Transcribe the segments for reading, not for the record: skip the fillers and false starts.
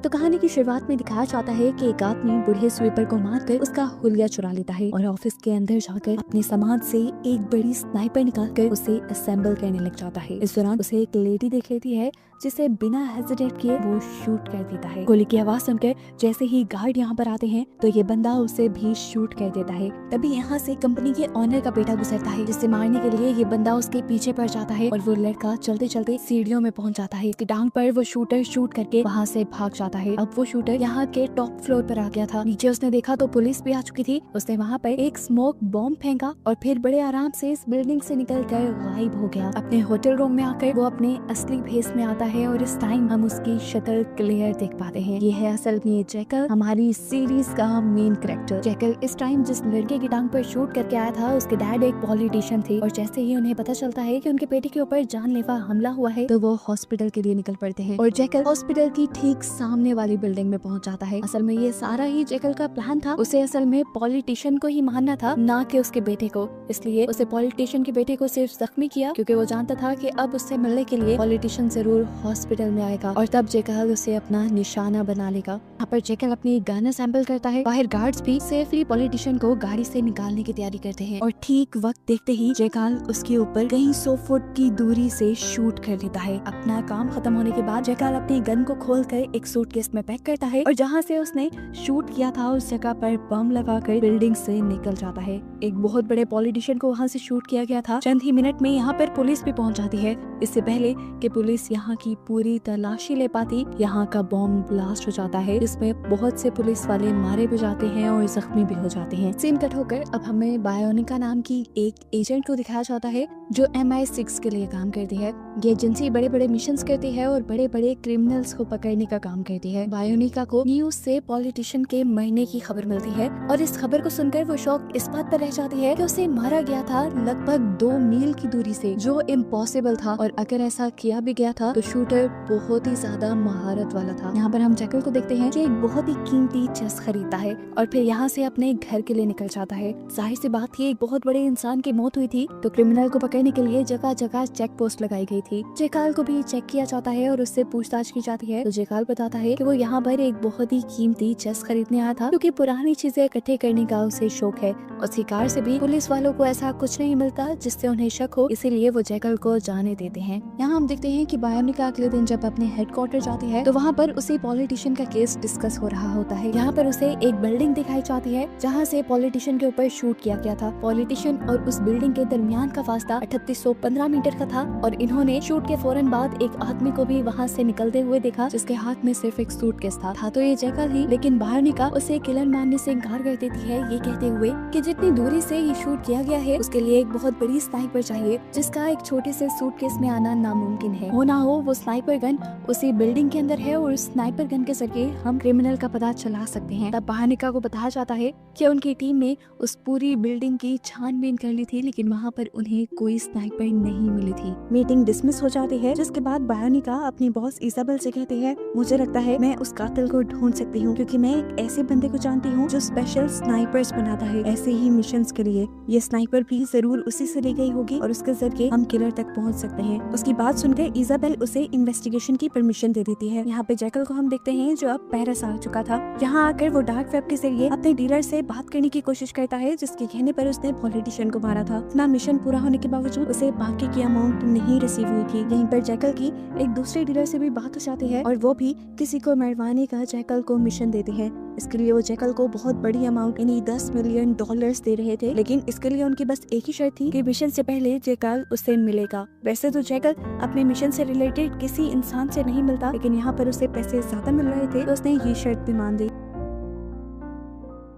तो कहानी की शुरुआत में दिखाया जाता है कि एक आदमी बूढ़े स्वीपर को मारकर उसका हुलिया चुरा लेता है और ऑफिस के अंदर जाकर अपने सामान से एक बड़ी स्नाइपर निकालकर उसे असेंबल करने लग जाता है। इस दौरान उसे एक लेडी देख लेती है जिसे बिना हेजिटेट किए वो शूट कर देता है। गोली की आवाज सुनकर जैसे ही गार्ड यहाँ पर आते हैं तो ये बंदा उसे भी शूट कर देता है। तभी यहाँ से कंपनी के ऑनर का बेटा गुजरता है जिसे मारने के लिए ये बंदा उसके पीछे पड़ जाता है और वो लड़का चलते चलते सीढ़ियों में पहुंच जाता है। इसकी टांग पर वो शूटर शूट करके वहाँ से भाग जाता है। अब वो शूटर यहाँ के टॉप फ्लोर पर आ गया था। नीचे उसने देखा तो पुलिस भी आ चुकी थी। उसने वहाँ पर एक स्मोक बॉम्ब फेंका और फिर बड़े आराम से इस बिल्डिंग से निकलकर गायब हो गया। अपने होटल रूम में आकर वो अपने असली भेस में आता है और इस टाइम हम उसकी शक्ल क्लियर देख पाते हैं। ये है असल में जैकल, हमारी सीरीज का मेन कैरेक्टर। जैकल इस टाइम जिस लड़के की टांग पर शूट करके आया था उसके डैड एक पॉलिटिशियन थे और जैसे ही उन्हें पता चलता है कि उनके बेटे के ऊपर जानलेवा हमला हुआ है तो वो हॉस्पिटल के लिए निकल पड़ते हैं और जैकल हॉस्पिटल की ठीक सामने वाली बिल्डिंग में पहुंच जाता है। असल में ये सारा ही जैकल का प्लान था। उसे असल में पॉलिटिशियन को ही मारना था, ना कि उसके बेटे को। इसलिए उसे पॉलिटिशियन के बेटे को सिर्फ जख्मी किया क्योंकि वो जानता था कि अब उससे मिलने के लिए पॉलिटिशियन जरूर हॉस्पिटल में आएगा और तब जैकल उसे अपना निशाना बना लेगा। यहाँ पर जैकल अपनी गन असेंबल करता है। बाहर गार्ड्स भी सेफली पॉलिटिशियन को गाड़ी से निकालने की तैयारी करते हैं और ठीक वक्त देखते ही जैकल उसके ऊपर कहीं 100 फुट की दूरी से शूट कर लेता है। अपना काम खत्म होने के बाद जैकल अपनी गन को खोलकर एक सूटकेस में पैक करता है और जहाँ से उसने शूट किया था उस जगह पर बम लगाकर बिल्डिंग से निकल जाता है। एक बहुत बड़े पॉलिटिशियन को वहाँ से शूट किया गया था। चंद ही मिनट में यहाँ पर पुलिस भी पहुँच जाती है। इससे पहले कि पुलिस यहाँ की पूरी तलाशी ले पाती, यहाँ का बॉम्ब ब्लास्ट हो जाता है जिसमें बहुत से पुलिस वाले मारे भी जाते हैं और जख्मी भी हो जाते हैं। सीन कट होकर अब हमें बायोनिका नाम की एक एजेंट को दिखाया जाता है जो MI6 के लिए काम करती है। ये एजेंसी बड़े बड़े मिशंस करती है और बड़े बड़े क्रिमिनल्स को पकड़ने का काम करती है। बायोनिका को न्यूज से पॉलिटिशियन के मरने की खबर मिलती है और इस खबर को सुनकर वो शौक इस बात पर रह जाती है कि उसे मारा गया था लगभग 2 मील की दूरी से, जो इम्पॉसिबल था और अगर ऐसा किया भी गया था तो शूटर बहुत ही ज्यादा महारत वाला था। यहाँ पर हम जैकल को देखते हैं कि एक बहुत ही कीमती चेस खरीदता है और फिर यहाँ से अपने घर के लिए निकल जाता है। जाहिर सी बात है एक बहुत बड़े इंसान की मौत हुई थी तो क्रिमिनल को पकड़ने के लिए जगह जगह चेक पोस्ट लगाई गई थी। जैकल को भी चेक किया जाता है और उससे पूछताछ की जाती है तो जैकल बताता है कि वो यहाँ पर एक बहुत ही कीमती चेस खरीदने आया था क्योंकि पुरानी चीजें इकट्ठे करने का उसे शौक है और शिकार से भी पुलिस वालों को ऐसा कुछ नहीं मिलता जिससे उन्हें शक हो, इसीलिए वो जैकल को जाने देते हैं। यहाँ हम देखते हैं कि बायोनिका अगले दिन जब अपने हेडक्वार्टर जाती है तो वहाँ पर उसे पॉलिटिशियन का केस डिस्कस हो रहा होता है। यहाँ पर उसे एक बिल्डिंग दिखाई जाती है जहाँ से पॉलिटिशियन के ऊपर शूट किया गया था। पॉलिटिशियन और उस बिल्डिंग के दरमियान का फासला 3815 मीटर का था और इन्होंने शूट के फौरन बाद एक आदमी को भी वहाँ से निकलते हुए देखा जिसके हाथ में सिर्फ एक सूटकेस था तो ये जैकल ही, लेकिन बायोनिका उसे किलर मारने से इनकार कर देती है ये कहते हुए कि जितनी दूरी से ये शूट किया गया है उसके लिए एक बहुत बड़ी स्नाइपर चाहिए जिसका एक छोटे से सूटकेस में आना नामुमकिन है। हो ना हो वो स्नाइपर गन उसी बिल्डिंग के अंदर है और उस स्नाइपर गन के जरिए हम क्रिमिनल का पता चला सकते हैं। तब बायोनिका को बताया जाता है कि उनकी टीम ने उस पूरी बिल्डिंग की छानबीन कर ली थी लेकिन वहाँ पर उन्हें कोई स्नाइपर नहीं मिली थी। मीटिंग डिसमिस हो जाती है जिसके बाद बायोनिका अपनी बॉस इजाबेल से कहती है मुझे लगता है मैं उस कातिल को ढूंढ सकती हूँ क्योंकि मैं एक ऐसे बंदे को जानती हूँ जो स्पेशल स्नाइपर्स बनाता है ऐसे ही मिशंस के लिए। ये स्नाइपर भी जरूर उसी से ली गई होगी और उसके जरिए हम किलर तक पहुँच सकते हैं। उसकी बात सुनकर इजाबेल उसे इन्वेस्टिगेशन की परमिशन दे देती है। यहाँ पे जैकल को हम देखते हैं जो अब पेरिस आ चुका था। यहाँ आकर वो डार्क वेब के जरिए अपने डीलर से बात करने की कोशिश करता है जिसके कहने पर उसने पॉलिटिशियन को मारा था। अपना मिशन पूरा होने के बावजूद उसे बाकी की अमाउंट नहीं रिसीव हुई थी। यहीं पर जैकल की एक दूसरे डीलर से भी बात हो जाती है और वो भी किसी को मरवाने का जैकल को मिशन देते हैं। इसके लिए वो जैकल को बहुत बड़ी अमाउंट यानी $10 मिलियन दे रहे थे लेकिन इसके लिए उनकी बस एक ही शर्त थी कि मिशन से पहले जैकल उससे मिलेगा। वैसे तो जैकल अपने मिशन से रिलेटेड किसी इंसान से नहीं मिलता लेकिन यहाँ पर उसे पैसे ज्यादा मिल रहे थे तो उसने ये शर्त भी मान दी।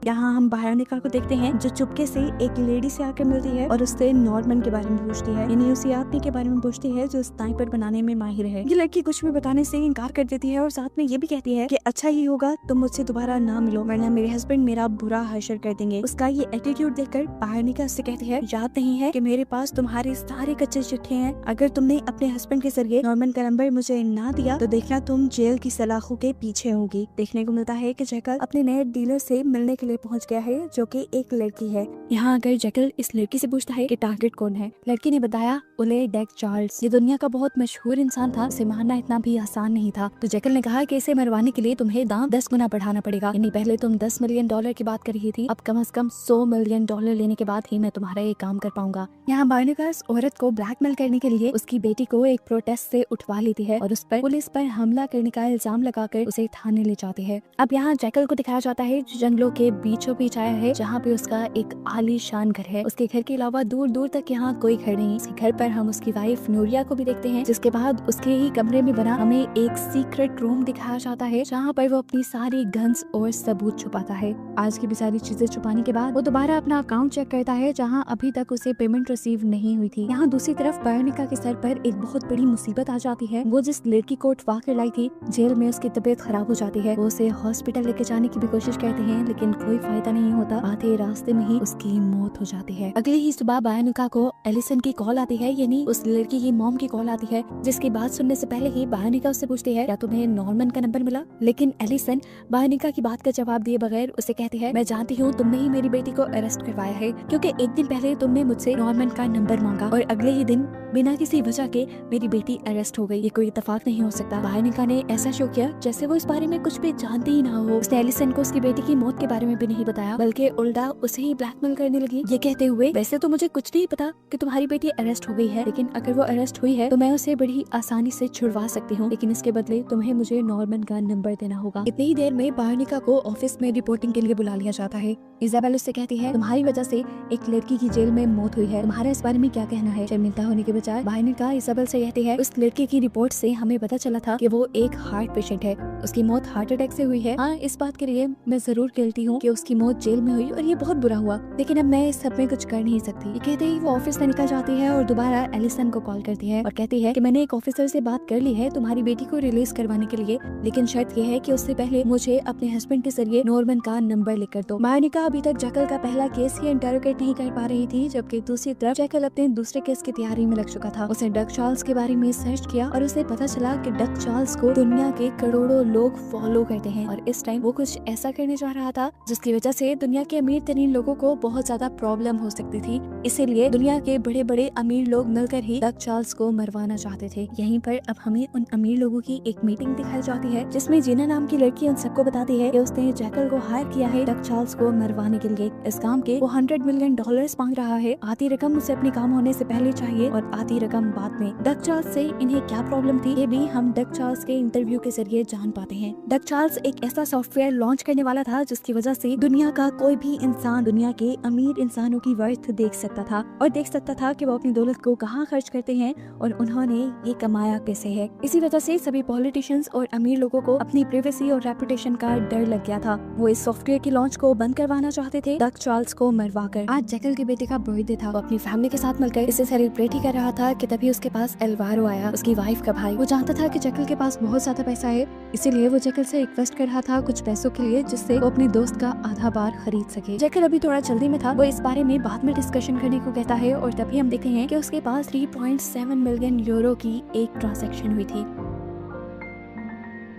यहाँ हम बायोनिका को देखते हैं जो चुपके से एक लेडी से आकर मिलती है और उससे नॉर्मन के बारे में पूछती है यानी उसी आदमी के बारे में पूछती है जो स्नाइपर बनाने में माहिर है। ये लड़की कुछ भी बताने से इनकार कर देती है और साथ में ये भी कहती है कि अच्छा ही होगा तुम मुझसे दोबारा ना मिलो वरना मेरे हस्बैंड मेरा बुरा हशर कर देंगे। उसका ये एटीट्यूड देखकर बायोनिका उससे कहती है याद नहीं है कि मेरे पास तुम्हारे सारे कच्चे चिट्ठे हैं, अगर तुमने अपने हस्बैंड के जरिए नॉर्मन का नंबर मुझे ना दिया तो देखना तुम जेल की सलाखों के पीछे होगी। देखने को मिलता है कि जैकल अपने नए डीलर से मिलने के लिए पहुंच गया है, जो कि एक लड़की है। यहाँ आकर जैकल इस लड़की से पूछता है कि टारगेट कौन है। लड़की ने बताया ओले डेक चार्ल्स। ये दुनिया का बहुत मशहूर इंसान था, उसे मारना इतना भी आसान नहीं था। तो जैकल ने कहा कि इसे मरवाने के लिए तुम्हें दाम 10 गुना बढ़ाना पड़ेगा। यानी पहले तुम 10 मिलियन डॉलर की बात कर रही थी, अब कम से कम 100 मिलियन डॉलर लेने के बाद ही मैं तुम्हारा ये काम कर पाऊंगा। यहाँ बायोनिका इस औरत को ब्लैकमेल करने के लिए उसकी बेटी को एक प्रोटेस्ट से उठवा लेती है और उस पर पुलिस पर हमला करने का इल्जाम लगाकर उसे थाने ले जाते हैं। अब यहाँ जैकल को दिखाया जाता है जो जंगलों के बीचों बीच आया है, जहाँ पे उसका एक आलीशान घर है। उसके घर के अलावा दूर दूर तक यहाँ कोई घर नहीं। उसके घर पर हम उसकी वाइफ नूरिया को भी देखते हैं, जिसके बाद उसके ही कमरे में बना हमें एक सीक्रेट रूम दिखाया जाता है, जहाँ पर वो अपनी सारी गन्स और सबूत छुपाता है। आज की भी सारी चीजें छुपाने के बाद वो दोबारा अपना अकाउंट चेक करता है, जहाँ अभी तक उसे पेमेंट रिसीव नहीं हुई थी। यहाँ दूसरी तरफ बायोनिका के सर पर एक बहुत बड़ी मुसीबत आ जाती है। वो जिस लड़की को उठवा कर लाई थी, जेल में उसकी तबीयत खराब हो जाती है। वो उसे हॉस्पिटल लेके जाने की भी कोशिश करते हैं, लेकिन कोई फायदा नहीं होता। आधे रास्ते में ही उसकी मौत हो जाती है। अगले ही सुबह बायोनिका को एलिसन की कॉल आती है, यानी उस लड़की की मॉम की कॉल आती है, जिसकी बात सुनने से पहले ही बायोनिका उससे पूछती है क्या तुम्हें नॉर्मन का नंबर मिला। लेकिन एलिसन बायोनिका की बात का जवाब दिए बगैर उसे कहती है मैं जानती हूँ तुमने ही मेरी बेटी को अरेस्ट करवाया है, क्योंकि एक दिन पहले तुमने मुझसे नॉर्मन का नंबर मांगा और अगले ही दिन बिना किसी वजह के मेरी बेटी अरेस्ट हो गई। ये कोई इत्तेफाक नहीं हो सकता। बायोनिका ने ऐसा शो किया जैसे वो इस बारे में कुछ भी जानती ही ना हो। उसने एलिसन को उसकी बेटी की मौत के बारे में भी नहीं बताया, बल्कि उल्टा उसे ही ब्लैकमेल करने लगी, ये कहते हुए वैसे तो मुझे कुछ नहीं पता कि तुम्हारी बेटी अरेस्ट हो गई है, लेकिन अगर वो अरेस्ट हुई है तो मैं उसे बड़ी आसानी से छुड़वा सकती हूँ, लेकिन इसके बदले तुम्हें मुझे नॉर्मन का नंबर देना होगा। इतनी ही देर में बायोनिका को ऑफिस में रिपोर्टिंग के लिए बुला लिया जाता है। इजाबेल उससे कहती है तुम्हारी वजह से एक लड़की की जेल में मौत हुई है, तुम्हारा इस बारे में क्या कहना है। शर्मिंदा होने के बजाय बायोनिका इजाबेल से कहती है उस लड़की की रिपोर्ट से हमें पता चला था कि वो एक हार्ट पेशेंट है, उसकी मौत हार्ट अटैक से हुई है। हाँ, इस बात के लिए मैं जरूर गिल्टी हूँ कि उसकी मौत जेल में हुई और ये बहुत बुरा हुआ, लेकिन अब मैं इस सब में कुछ कर नहीं सकती। ये कहते ही वो ऑफिस से निकल जाती है और दोबारा एलिसन को कॉल करती है और कहती है कि मैंने एक ऑफिसर से बात कर ली है तुम्हारी बेटी को रिलीज करवाने के लिए, लेकिन शर्त ये है कि उससे पहले मुझे अपने हस्बैंड के जरिए नॉर्मन का नंबर लेकर दो। बायोनिका अभी तक जैकल का पहला केस ही इंटरोगेट नहीं कर पा रही थी, जबकि दूसरी तरफ जैकल अपने दूसरे केस की तैयारी में लग चुका था। उसने डक चार्ल्स के बारे में सर्च किया और उसे पता चला कि डक चार्ल्स को दुनिया के करोड़ों लोग फॉलो करते हैं और इस टाइम वो कुछ ऐसा करने जा रहा था जिसकी वजह से दुनिया के अमीर तरीन लोगों को बहुत ज्यादा प्रॉब्लम हो सकती थी। इसीलिए दुनिया के बड़े बड़े अमीर लोग मिलकर ही डक चार्ल्स को मरवाना चाहते थे। यहीं पर अब हमें उन अमीर लोगों की एक मीटिंग दिखाई जाती है, जिसमें जीना नाम की लड़की उन सबको बताती है कि उसने जैकल को हायर किया है डक चार्ल्स को मरवाने के लिए। इस काम के वो $100 मिलियन मांग रहा है। आधी रकम उसे अपने काम होने से पहले चाहिए और आधी रकम बाद में। डक चार्ल्स से इन्हें क्या प्रॉब्लम थी ये भी हम डक चार्ल्स के इंटरव्यू के जरिए जान पाते हैं। डक चार्ल्स एक ऐसा सॉफ्टवेयर लॉन्च करने वाला था जिसकी वजह से दुनिया का कोई भी इंसान दुनिया के अमीर इंसानों की वर्थ देख सकता था और देख सकता था कि वो अपनी दौलत को कहाँ खर्च करते हैं और उन्होंने ये कमाया कैसे है। इसी वजह से सभी पॉलिटिशियंस और अमीर लोगों को अपनी प्राइवेसी और रेपुटेशन का डर लग गया था। वो इस सॉफ्टवेयर की लॉन्च को बंद करवाना चाहते थे डक चार्ल्स को मरवाकर। आज जैकल के बेटे का बर्थडे था, वो अपनी फैमिली के साथ मिलकर इसे सेलिब्रेट ही कर रहा था कि तभी उसके पास एल्वारो आया, उसकी वाइफ का भाई। वो जानता था कि जैकल के पास बहुत ज्यादा पैसा है, इसीलिए वो जैकल से रिक्वेस्ट कर रहा था कुछ पैसों के लिए, जिससे वो अपने दोस्त का आधा बार खरीद सके। जैकल अभी थोड़ा जल्दी में था, वो इस बारे में बाद में डिस्कशन करने को कहता है और तभी हम देखते हैं कि उसके पास 3.7 मिलियन यूरो की एक ट्रांजैक्शन हुई थी।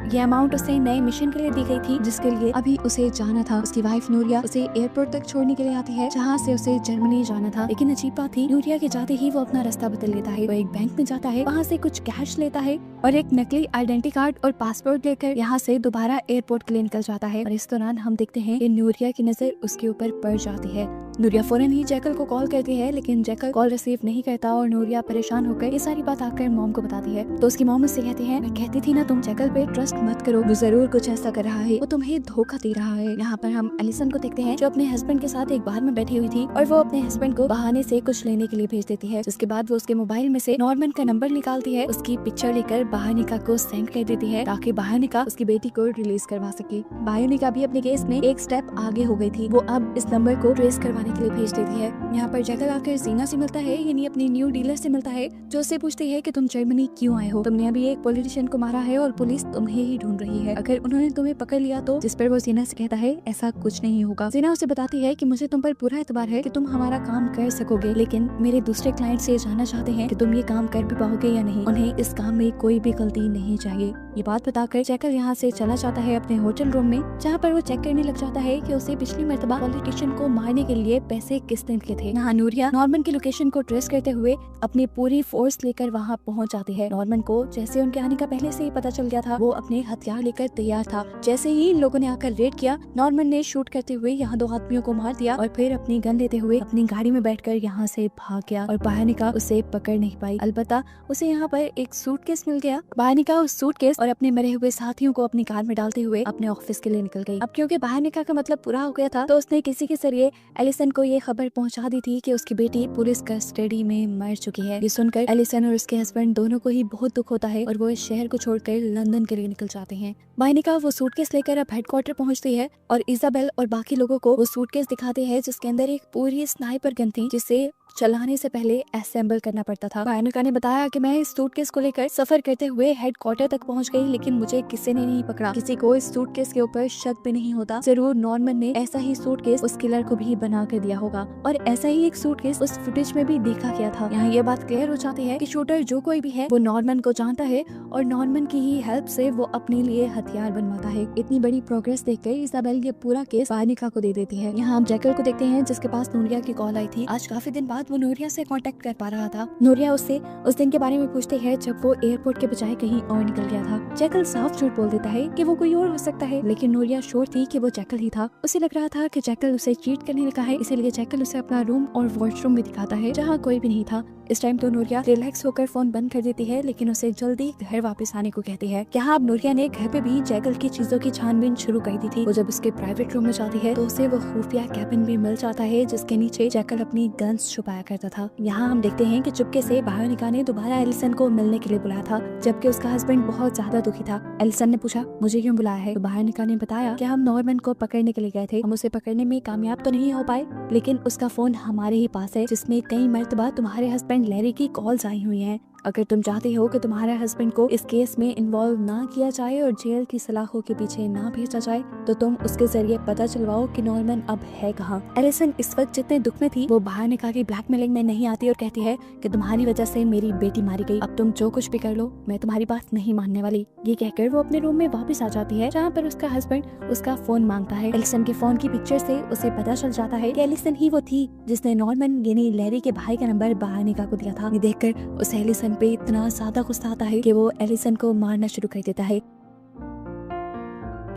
ये अमाउंट उसे नए मिशन के लिए दी गई थी, जिसके लिए अभी उसे जाना था। उसकी वाइफ नूरिया उसे एयरपोर्ट तक छोड़ने के लिए आती है, जहाँ से उसे जर्मनी जाना था। लेकिन अजीब बात थी, नूरिया के जाते ही वो अपना रास्ता बदल लेता है। वो एक बैंक में जाता है, वहाँ से कुछ कैश लेता है और एक नकली आइडेंटिटी कार्ड और पासपोर्ट लेकर यहाँ से दोबारा एयरपोर्ट के लिए निकल जाता है। और इस दौरान हम देखते हैं कि नूरिया की नजर उसके ऊपर पड़ जाती है। नूरिया फौरन ही जैकल को कॉल करती है, लेकिन जैकल कॉल रिसीव नहीं करता और नूरिया परेशान होकर ये सारी बात आकर मॉम को बताती है। तो उसकी मॉम उससे कहती है मैं कहती थी ना तुम जैकल पे ट्रस्ट मत करो, वो जरूर कुछ ऐसा कर रहा है, वो तुम्हें धोखा दे रहा है। यहाँ पर हम एलिसन को देखते हैं जो अपने हस्बैंड के साथ एक बार में बैठी हुई थी और वो अपने हस्बैंड को बहाने से कुछ लेने के लिए भेज देती है। जिसके बाद वो उसके मोबाइल में से नॉर्मन का नंबर निकालती है, उसकी पिक्चर लेकर बायोनिका को सेंड कर देती है ताकि बायोनिका उसकी बेटी को रिलीज करवा सके। बायोनिका भी अपने केस में एक स्टेप आगे हो गई थी, वो अब इस नंबर को ट्रेस करवाने के लिए भेज देती है। यहाँ पर जैकल आकर जीना से मिलता है, यानी अपनी न्यू डीलर से मिलता है, जो उससे पूछती है कि तुम जर्मनी क्यों आए हो, तुमने अभी एक पॉलिटिशियन को मारा है और पुलिस तुम्हें ही ही ढूंढ रही है, अगर उन्होंने तुम्हें पकड़ लिया तो। जिस पर वो जीना से कहता है ऐसा कुछ नहीं होगा। जीना उसे बताती है कि मुझे तुम पर पूरा एतबार है कि तुम हमारा काम कर सकोगे, लेकिन मेरे दूसरे क्लाइंट से जानना चाहते हैं कि तुम ये काम कर भी पाओगे या नहीं। उन्हें इस काम में कोई भी गलती नहीं चाहिए। ये बात बताकर जैकल यहाँ से चला जाता है अपने होटल रूम में, जहाँ पर वो चेक करने लग जाता है कि उसे पिछली मर्तबा पॉलिटिशियन को मारने के लिए पैसे किसने दिए थे। यहाँ नूरिया नॉर्मन की लोकेशन को ट्रेस करते हुए अपनी पूरी फोर्स लेकर वहाँ पहुँच जाती है। नॉर्मन को जैसे उनके आने का पहले से ही पता चल गया था, वो अपने हथियार लेकर तैयार था। जैसे ही इन लोगों ने आकर रेड किया, नॉर्मन ने शूट करते हुए यहाँ 2 आदमियों को मार दिया और फिर अपनी गन लेते हुए अपनी गाड़ी में बैठकर यहाँ से भाग गया और बाहर निकाल उसे पकड़ नहीं पाई। अलबत्ता उसे यहाँ पर एक सूटकेस मिल गया। बाहर निकाल उस सूटकेस और अपने मरे हुए साथियों को अपनी कार में डालते हुए अपने ऑफिस के लिए निकल गई। अब क्योंकि बाहर निकाल का मतलब पूरा हो गया था, तो उसने किसी के जरिए एलिसन को ये खबर पहुंचा दी थी कि उसकी बेटी पुलिस कस्टडी में मर चुकी है। ये सुनकर एलिसन और उसके हस्बैंड दोनों को ही बहुत दुख होता है और वो इस शहर को छोड़कर लंदन के लिए निकल जाते हैं। बाइनिका वो सूटकेस लेकर अब हेडक्वार्टर पहुंचती है और इजाबेल और बाकी लोगों को वो सूटकेस दिखाते हैं जिसके अंदर एक पूरी स्नाइपर गन थी, जिसे चलाने से पहले असेंबल करना पड़ता था। बायनिका ने बताया कि मैं इस सूटकेस को लेकर सफर करते हुए हेडक्वार्टर तक पहुंच गई, लेकिन मुझे किसी ने नहीं पकड़ा। किसी को इस सूटकेस के ऊपर शक भी नहीं होता। जरूर नॉर्मन ने ऐसा ही सूटकेस उस किलर को भी बना कर दिया होगा और ऐसा ही एक सूटकेस उस फुटेज में भी देखा गया था। यहाँ ये बात क्लियर हो जाती है कि शूटर जो कोई भी है वो नॉर्मन को जानता है और नॉर्मन की ही हेल्प से वो अपने लिए हथियार बनवाता है। इतनी बड़ी प्रोग्रेस देखकर इजाबेल ये पूरा केस बायनिका को दे देती है। यहाँ हम जैकल को देखते हैं जिसके पास नूरिया की कॉल आई थी। आज काफी दिन बाद वो नूरिया से कांटेक्ट कर पा रहा था। नूरिया उससे उस दिन के बारे में पूछती है जब वो एयरपोर्ट के बजाय कहीं और निकल गया था। जैकल साफ झूठ बोल देता है कि वो कोई और हो सकता है, लेकिन नूरिया श्योर थी कि वो जैकल ही था। उसे लग रहा था कि जैकल उसे चीट करने लगा है, इसीलिए जैकल उसे अपना रूम और वॉशरूम भी दिखाता है जहाँ कोई भी नहीं था। इस टाइम तो नूरिया रिलैक्स होकर फोन बंद कर देती है, लेकिन उसे जल्दी घर वापस आने को कहती है। यहाँ अब नूरिया ने घर पे भी जैकल की चीजों की छानबीन शुरू कर दी थी। वो जब उसके प्राइवेट रूम में जाती है तो उसे वो खुफिया कैबिन भी मिल जाता है जिसके नीचे जैकल अपनी गन्स छुपाया करता था। यहाँ हम देखते हैं कि चुपके से बायोनिका ने दोबारा एलिसन को मिलने के लिए बुलाया था, जबकि उसका हस्बैंड बहुत ज्यादा दुखी था। एलिसन ने पूछा मुझे क्यों बुलाया है, तो बायोनिका ने बताया कि हम नॉर्मन को पकड़ने के लिए गए थे। हम उसे पकड़ने में कामयाब तो नहीं हो पाए, लेकिन उसका फोन हमारे ही पास है जिसमें कई मर्तबा तुम्हारे हस्बैंड लैरी की कॉल्स आई हुई हैं। अगर तुम चाहते हो कि तुम्हारे हस्बैंड को इस केस में इन्वॉल्व ना किया जाए और जेल की सलाखों के पीछे ना भेजा जाए, तो तुम उसके जरिए पता चलवाओ कि नॉर्मन अब है कहाँ। एलिसन इस वक्त जितने दुख में थी वो बाहर निकाल के ब्लैकमेलिंग में नहीं आती और कहती है कि तुम्हारी वजह से मेरी बेटी मारी गई, अब तुम जो कुछ भी कर लो मैं तुम्हारी बात नहीं मानने वाली। ये कहकर वो अपने रूम में वापस आ जाती है जहाँ पर उसका हस्बैंड उसका फोन मांगता है। एलिसन के फोन की पिक्चर से उसे पता चल जाता है कि एलिसन ही वो थी जिसने नॉर्मन यानी लैरी के भाई का नंबर बायोनिका को दिया था। ये देखकर उसे एलिसन पे इतना ज्यादा गुस्सा आता है कि वो एलिसन को मारना शुरू कर देता है।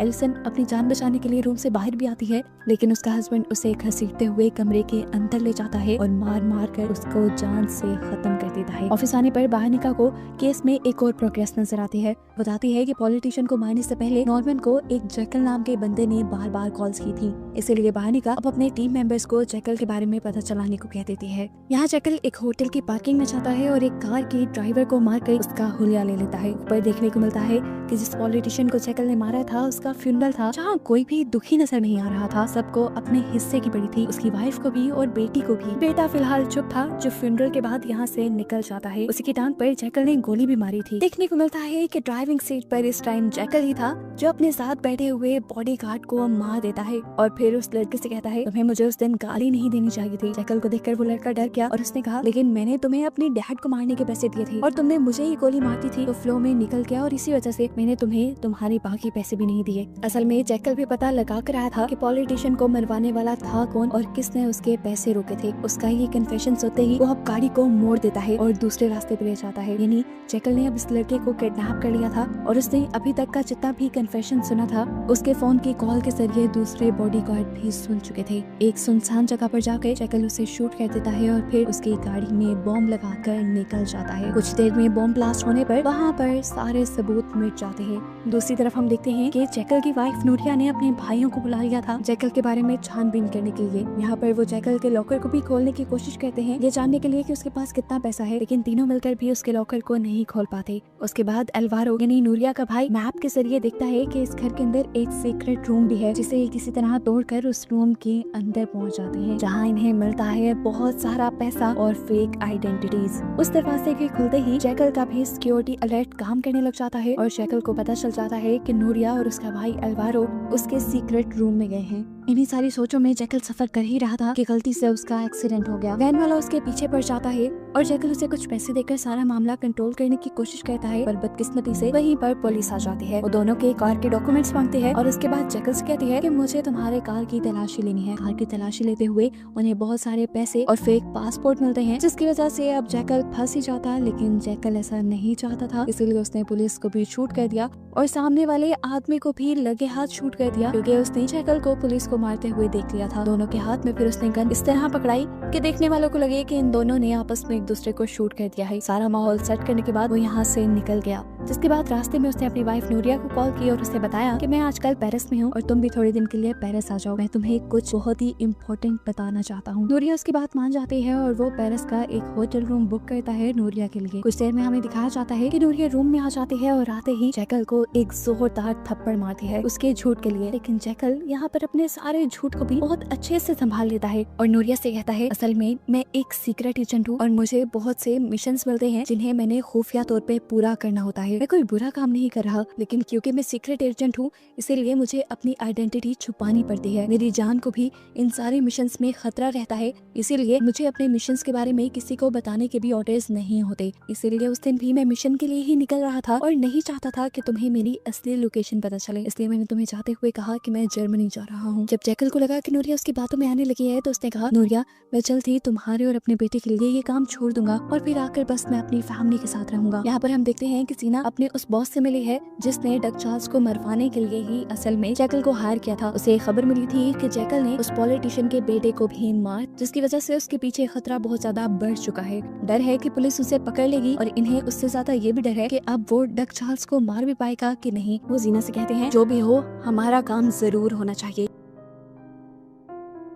एलिसन अपनी जान बचाने के लिए रूम से बाहर भी आती है, लेकिन उसका हस्बैंड उसे घसीटते हुए कमरे के अंदर ले जाता है और मार मार कर उसको जान से खत्म कर देता है। ऑफिस आने पर बायोनिका को केस में एक और प्रोग्रेस नजर आती है। बताती है कि पॉलिटिशियन को मारने से पहले नॉर्मन को एक जैकल नाम के बंदे ने बार बार कॉल्स की थी, इसीलिए बायोनिका अब अपने टीम मेंबर्स को जैकल के बारे में पता चलाने को कह देती है। यहाँ जैकल एक होटल की पार्किंग में जाता है और एक कार के ड्राइवर को मारकर उसका हुलिया ले लेता है। ऊपर देखने को मिलता है कि जिस पॉलिटिशियन को जैकल ने मारा था उसका फ्यूनरल था, जहाँ कोई भी दुखी नजर नहीं आ रहा था। सबको अपने हिस्से की पड़ी थी, उसकी वाइफ को भी और बेटी को भी। बेटा फिलहाल चुप था जो फ्यूनरल के बाद यहाँ से निकल जाता है। उसी की टांग पर जैकल ने गोली भी मारी थी। देखने को मिलता है कि ड्राइविंग सीट पर इस टाइम जैकल ही था जो अपने साथ बैठे हुए बॉडीगार्ड को मार देता है और फिर उस लड़के से कहता है तुम्हें मुझे उस दिन गाली नहीं देनी चाहिए थी। जैकल को देखकर वो लड़का डर गया और उसने कहा लेकिन मैंने तुम्हें अपने डैड को मारने के पैसे दिए थे और तुमने मुझे ही गोली मारती थी, तो फ्लो में निकल गया और इसी वजह से मैंने तुम्हें तुम्हारे बाकी पैसे भी नहीं दिए। असल में जैकल भी पता लगा कर आया था कि पॉलिटिशियन को मरवाने वाला था कौन और किसने उसके पैसे रोके थे। उसका ये कन्फेशन होते ही वो अब गाड़ी को मोड़ देता है और दूसरे रास्ते पे ले जाता है। यानी जैकल ने अब इस लड़के को किडनैप कर लिया था और उसने अभी तक का जितना भी कन्फेशन सुना था उसके फोन की कॉल के जरिए दूसरे बॉडीगार्ड भी सुन चुके थे। एक सुनसान जगह पर जाकर जैकल उसे शूट कर देता है और फिर उसकी गाड़ी में बॉम्ब लगाकर निकल जाता है। कुछ देर में बॉम्ब ब्लास्ट होने पर वहाँ पर सारे सबूत मिट जाते हैं। दूसरी तरफ हम देखते हैं कि जैकल की वाइफ नूरिया ने अपने भाइयों को बुला लिया था जैकल के बारे में छानबीन करने के लिए। यहाँ पर वो जैकल के लॉकर को भी खोलने की कोशिश करते हैं ये जानने के लिए कि उसके पास कितना पैसा है, लेकिन तीनों मिलकर भी उसके लॉकर को नहीं खोल पाते। उसके बाद एल्वारो यानी नूरिया का भाई मैप के जरिए देखता है कि इस घर के अंदर एक सीक्रेट रूम भी है जिसे किसी तरह तोड़ छोड़कर उस रूम के अंदर पहुंच जाते हैं जहां इन्हें मिलता है बहुत सारा पैसा और फेक आइडेंटिटीज। उस दरवाजे के खुलते ही जैकल का भी सिक्योरिटी अलर्ट काम करने लग जाता है और जैकल को पता चल जाता है कि नूरिया और उसका भाई अल्वारो उसके सीक्रेट रूम में गए हैं। इन्हीं सारी सोचों में जैकल सफर कर ही रहा था कि गलती से उसका एक्सीडेंट हो गया। वैन वाला उसके पीछे पड़ जाता है और जैकल उसे कुछ पैसे देकर सारा मामला कंट्रोल करने की कोशिश करता है, पर बदकिस्मती से वहीं पर पुलिस आ जाती है। वो दोनों के कार के डॉक्यूमेंट्स मांगती है और उसके बाद जैकल से कहती है कि मुझे तुम्हारे कार की तलाशी लेनी है। कार की तलाशी लेते हुए उन्हें बहुत सारे पैसे और फेक पासपोर्ट मिलते हैं, जिसकी वजह से अब जैकल फंस ही जाता है। लेकिन जैकल ऐसा नहीं चाहता था, इसीलिए उसने पुलिस को भी शूट कर दिया और सामने वाले आदमी को भी लगे हाथ शूट कर दिया, क्योंकि उसने जैकल को पुलिस को मारते हुए देख लिया था। दोनों के हाथ में फिर उसने गन इस तरह पकड़ाई कि देखने वालों को लगे कि इन दोनों ने आपस में एक दूसरे को शूट कर दिया है। सारा माहौल सेट करने के बाद वो यहाँ से निकल गया, जिसके बाद रास्ते में उसने अपनी वाइफ नूरिया को कॉल की और उसे बताया कि मैं आजकल पेरिस में हूँ और तुम भी थोड़े दिन के लिए पेरिस आ जाओ, मैं तुम्हें कुछ बहुत ही इम्पोर्टेंट बताना चाहता हूँ। नूरिया उसकी बात मान जाती है और वो पेरिस का एक होटल रूम बुक करता है नूरिया के लिए। कुछ देर में हमें दिखाया जाता है कि नूरिया रूम में आ जाती है और आते ही जैकल को एक जोरदार थप्पड़ मारती है उसके झूठ के लिए। लेकिन जैकल यहाँ पर अपने सारे झूठ को भी बहुत अच्छे से संभाल लेता है और नूरिया से कहता है, असल में मैं एक सीक्रेट एजेंट हूँ और मुझे बहुत से मिशंस मिलते हैं जिन्हें मैंने खुफिया तौर पे पूरा करना होता है। मैं कोई बुरा काम नहीं कर रहा, लेकिन क्योंकि मैं सीक्रेट एजेंट हूँ इसीलिए मुझे अपनी आइडेंटिटी छुपानी पड़ती है। मेरी जान को भी इन सारे मिशंस में खतरा रहता है, इसीलिए मुझे अपने मिशंस के बारे में किसी को बताने के भी ऑर्डर्स नहीं होते। इसीलिए उस दिन भी मैं मिशन के लिए ही निकल रहा था और नहीं चाहता था कि तुम्हें मेरी असली लोकेशन पता चले, इसलिए मैंने तुम्हें जाते हुए कहा कि मैं जर्मनी जा रहा हूँ। जब जैकल को लगा कि नूरिया उसकी बातों में आने लगी है तो उसने कहा, नूरिया मैं जल्द ही तुम्हारे और अपने बेटे के लिए ये काम छोड़ दूंगा और फिर आकर बस मैं अपनी फैमिली के साथ रहूंगा। यहाँ पर हम देखते हैं कि सीना अपने उस बॉस से मिली है जिसने डक चार्ल्स को मरवाने के लिए ही असल में जैकल को हायर किया था। उसे खबर मिली थी कि जैकल ने उस पॉलिटिशियन के बेटे को भी मार, जिसकी वजह से उसके पीछे खतरा बहुत ज्यादा बढ़ चुका है। डर है कि पुलिस उसे पकड़ लेगी और इन्हें उससे ज्यादा ये भी डर है कि अब वो डक चार्ल्स को मार भी पाएगा कि नहीं। वो जीना से कहते हैं, जो भी हो हमारा काम जरूर होना चाहिए।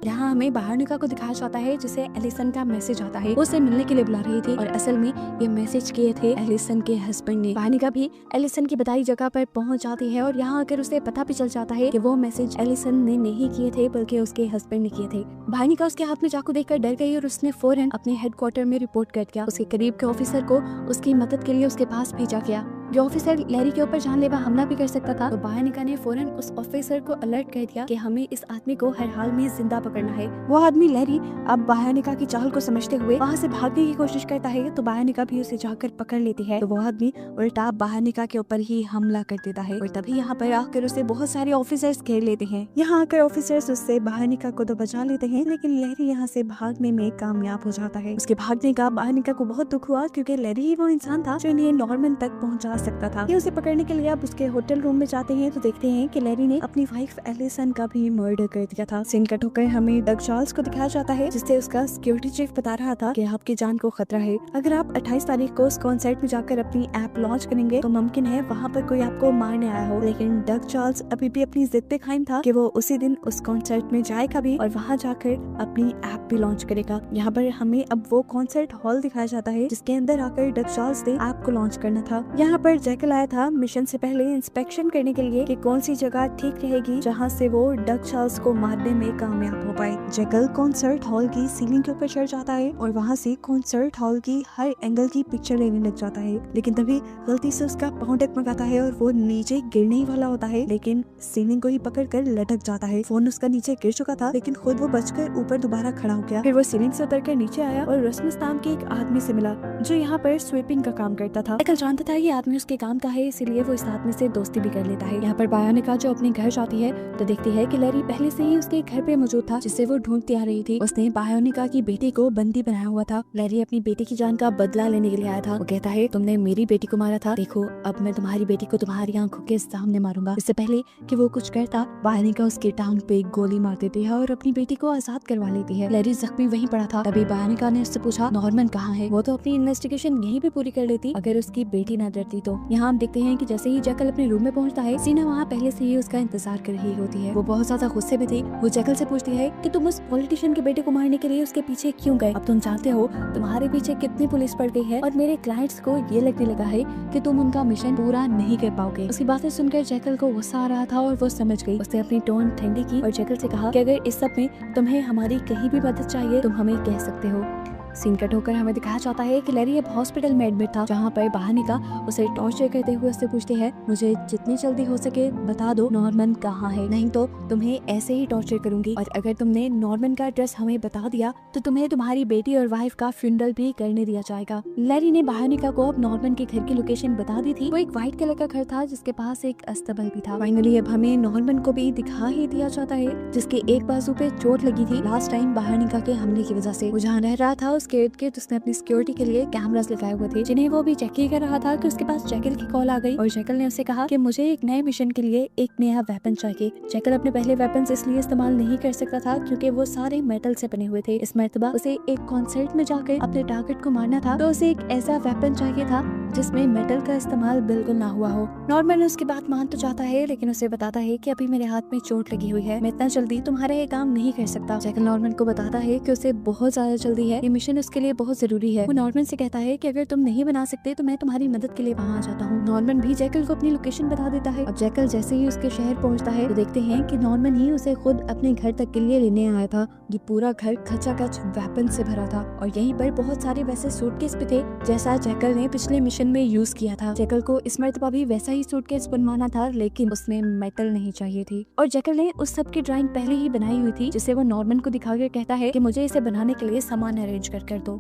यहाँ हमें बहानिका को दिखाया जाता है जिसे एलिसन का मैसेज आता है। वो उसे मिलने के लिए बुला रही थी और असल में ये मैसेज किए थे एलिसन के हस्बैंड ने। बहानिका भी एलिसन की बताई जगह पर पहुंच जाती है और यहाँ आकर उसे पता भी चल जाता है कि वो मैसेज एलिसन ने नहीं किए थे बल्कि उसके हस्बैंड ने किए थे। बहानिका उसके हाथ में चाकू देखकर डर गई और उसने फौरन अपने हेडक्वार्टर में रिपोर्ट कर दिया। उसके करीब के ऑफिसर को उसकी मदद के लिए उसके पास भेजा गया। जो ऑफिसर लैरी के ऊपर जानलेवा हमला भी कर सकता था, तो बहानिका ने फौरन उस ऑफिसर को अलर्ट कर दिया कि हमें इस आदमी को हर हाल में जिंदा पकड़ना है। वो आदमी लैरी अब बहानिका की चाल को समझते हुए वहाँ से भागने की कोशिश करता है, तो बहानिका भी उसे जाकर पकड़ लेती है। तो वो आदमी उल्टा बहानिका के ऊपर ही हमला कर देता है और तभी यहाँ पर आकर उसे बहुत सारे ऑफिसर्स घेर लेते हैं। यहाँ आकर ऑफिसर्स उससे बहानिका को तो बचा लेते हैं, लेकिन लैरी यहाँ से भागने में कामयाब हो जाता है। उसके भागने का बहानिका को बहुत दुख हुआ, क्योंकि लैरी ही वो इंसान था जो इन्हें नॉर्मन तक पहुँचा सकता था। ये उसे पकड़ने के लिए अब उसके होटल रूम में जाते हैं तो देखते हैं कि लैरी ने अपनी वाइफ एलिसन का भी मर्डर कर दिया था। सीन कट होकर हमें डग चार्ल्स को दिखाया जाता है, जिससे उसका सिक्योरिटी चीफ बता रहा था कि आपकी जान को खतरा है। अगर आप 28 तारीख को उस कॉन्सर्ट में जाकर अपनी ऐप लॉन्च करेंगे तो मुमकिन है वहाँ पर कोई आपको मारने आया हो। लेकिन डग चार्ल्स अभी भी अपनी जिद पे कायम था कि वो उसी दिन उस कॉन्सर्ट में जाएगा भी और वहाँ जाकर अपनी ऐप भी लॉन्च करेगा। यहाँ पर हमें अब वो कॉन्सर्ट हॉल दिखाया जाता है जिसके अंदर आकर डग चार्ल्स ने ऐप को लॉन्च करना था। यहाँ पर जैकल आया था मिशन से पहले इंस्पेक्शन करने के लिए कि कौन सी जगह ठीक रहेगी जहां से वो डग चार्ल्स को मारने में कामयाब हो पाए। जैकल कॉन्सर्ट हॉल की सीलिंग के ऊपर चढ़ जाता है और वहां से कॉन्सर्ट हॉल की हर एंगल की पिक्चर लेने लग जाता है, लेकिन तभी गलती से उसका पाँव डगमगाता है और वो नीचे गिरने ही वाला होता है, लेकिन सीलिंग को ही पकड़ कर लटक जाता है। फोन उसका नीचे गिर चुका था, लेकिन खुद वो बचकर ऊपर दोबारा खड़ा हो गया। फिर वो सीलिंग से उतर कर नीचे आया और रस्मस नाम के एक आदमी से मिला जो यहाँ पर स्वीपिंग का काम करता था। जैकल जानता था ये आदमी उसके काम का है, इसीलिए वो इस आदमी से दोस्ती भी कर लेता है। यहाँ पर बहानिका जो अपने घर जाती है तो देखती है कि लैरी पहले से ही उसके घर पे मौजूद था, जिसे वो ढूंढती आ रही थी। उसने बहानिका की बेटी को बंदी बनाया हुआ था। लैरी अपनी बेटी की जान का बदला लेने के लिए आया था। वो कहता है, तुमने मेरी बेटी को मारा था, देखो अब मैं तुम्हारी बेटी को तुम्हारी आंखों के सामने मारूंगा। इससे पहले कि वो कुछ करता, बहानिका उसके टांग पे गोली मार देती है और अपनी बेटी को आजाद करवा लेती है। लैरी जख्मी वहीं पड़ा था। तभी बहानिका ने उससे पूछा, नॉर्मन कहाँ है? वो तो अपनी इन्वेस्टिगेशन यहीं पे पूरी कर लेती, अगर उसकी बेटी न डरती दो। यहाँ हम देखते हैं कि जैसे ही जैकल अपने रूम में पहुंचता है, सीना वहाँ पहले से ही उसका इंतजार कर रही होती है। वो बहुत ज्यादा गुस्से में थी। वो जैकल से पूछती है कि तुम उस पॉलिटिशियन के बेटे को मारने के लिए उसके पीछे क्यों गए? अब तुम जानते हो तुम्हारे पीछे कितनी पुलिस पड़ गई है और मेरे क्लाइंट्स को ये लगने लगा है कि तुम उनका मिशन पूरा नहीं कर पाओगे। उसकी बातें सुनकर जैकल को गुस्सा आ रहा था और वो समझ गई। उसने अपनी टोन ठंडी की और जैकल से कहा कि अगर इस सब में तुम्हें हमारी कहीं भी मदद चाहिए तुम हमें कह सकते हो। सीन कट होकर हमें दिखाया जाता है कि लैरी अब हॉस्पिटल में एडमिट था, जहाँ पर बहानिका उसे टॉर्चर करते हुए उससे पूछती है, मुझे जितनी जल्दी हो सके बता दो नॉर्मन कहाँ है, नहीं तो तुम्हें ऐसे ही टॉर्चर करूंगी। और अगर तुमने नॉर्मन का एड्रेस हमें बता दिया तो तुम्हें तुम्हारी बेटी और वाइफ का फ्यूनरल भी करने दिया जाएगा। लैरी ने बहानिका को अब नॉर्मन के घर की लोकेशन बता दी थी। वो एक व्हाइट कलर का घर था जिसके पास एक अस्तबल भी था। फाइनली अब हमें नॉर्मन को भी दिखा ही दिया जाता है, जिसके एक बाजू पे चोट लगी थी लास्ट टाइम बहानिका के हमले की वजह से। वो जहाँ रह रहा था उसके इर्द गिर्द उसने अपनी सिक्योरिटी के लिए कैमरास लगाए हुए थे, जिन्हें वो भी चेक ही कर रहा था कि उसके पास जैकल की कॉल आ गई और जैकल ने उसे कहा कि मुझे एक नए मिशन के लिए एक नया वेपन चाहिए। जैकल अपने पहले वेपन्स इसलिए इस्तेमाल नहीं कर सकता था क्योंकि वो सारे मेटल से बने हुए थे। इस मर्तबा उसे एक कॉन्सर्ट में जाकर अपने टारगेट को मारना था, तो उसे एक ऐसा वेपन चाहिए था जिसमें मेटल का इस्तेमाल बिल्कुल ना हुआ हो। नॉर्मन उसकी बात मान तो जाता है, लेकिन उसे बताता है कि अभी मेरे हाथ में चोट लगी हुई है, मैं इतना जल्दी तुम्हारा ये काम नहीं कर सकता। जैकल नॉर्मन को बताता है कि उसे बहुत ज्यादा जल्दी है, ये मिशन उसके लिए बहुत जरूरी है। वो नॉर्मन से कहता है कि अगर तुम नहीं बना सकते तो मैं तुम्हारी मदद के लिए वहाँ आ जाता हूँ। नॉर्मन भी जैकल को अपनी लोकेशन बता देता है। अब जैकल जैसे ही उसके शहर पहुँचता है तो देखते हैं कि नॉर्मन ही उसे खुद अपने घर तक के लिए लेने आया था। ये पूरा घर खचाखच वेपन से भरा था और यहीं पर बहुत सारे वैसे सूटकेस भी थे जैसा जैकल ने पिछले मिशन में यूज किया था। जैकल को इस मर्तबा भी वैसा ही सूटकेस बनवाना था, लेकिन उसमें मेटल नहीं चाहिए थी और जैकल ने उस सब की ड्राइंग पहले ही बनाई हुई थी, जिसे वो नॉर्मन को दिखाकर कहता है कि मुझे इसे बनाने के लिए सामान अरेंज कर दो।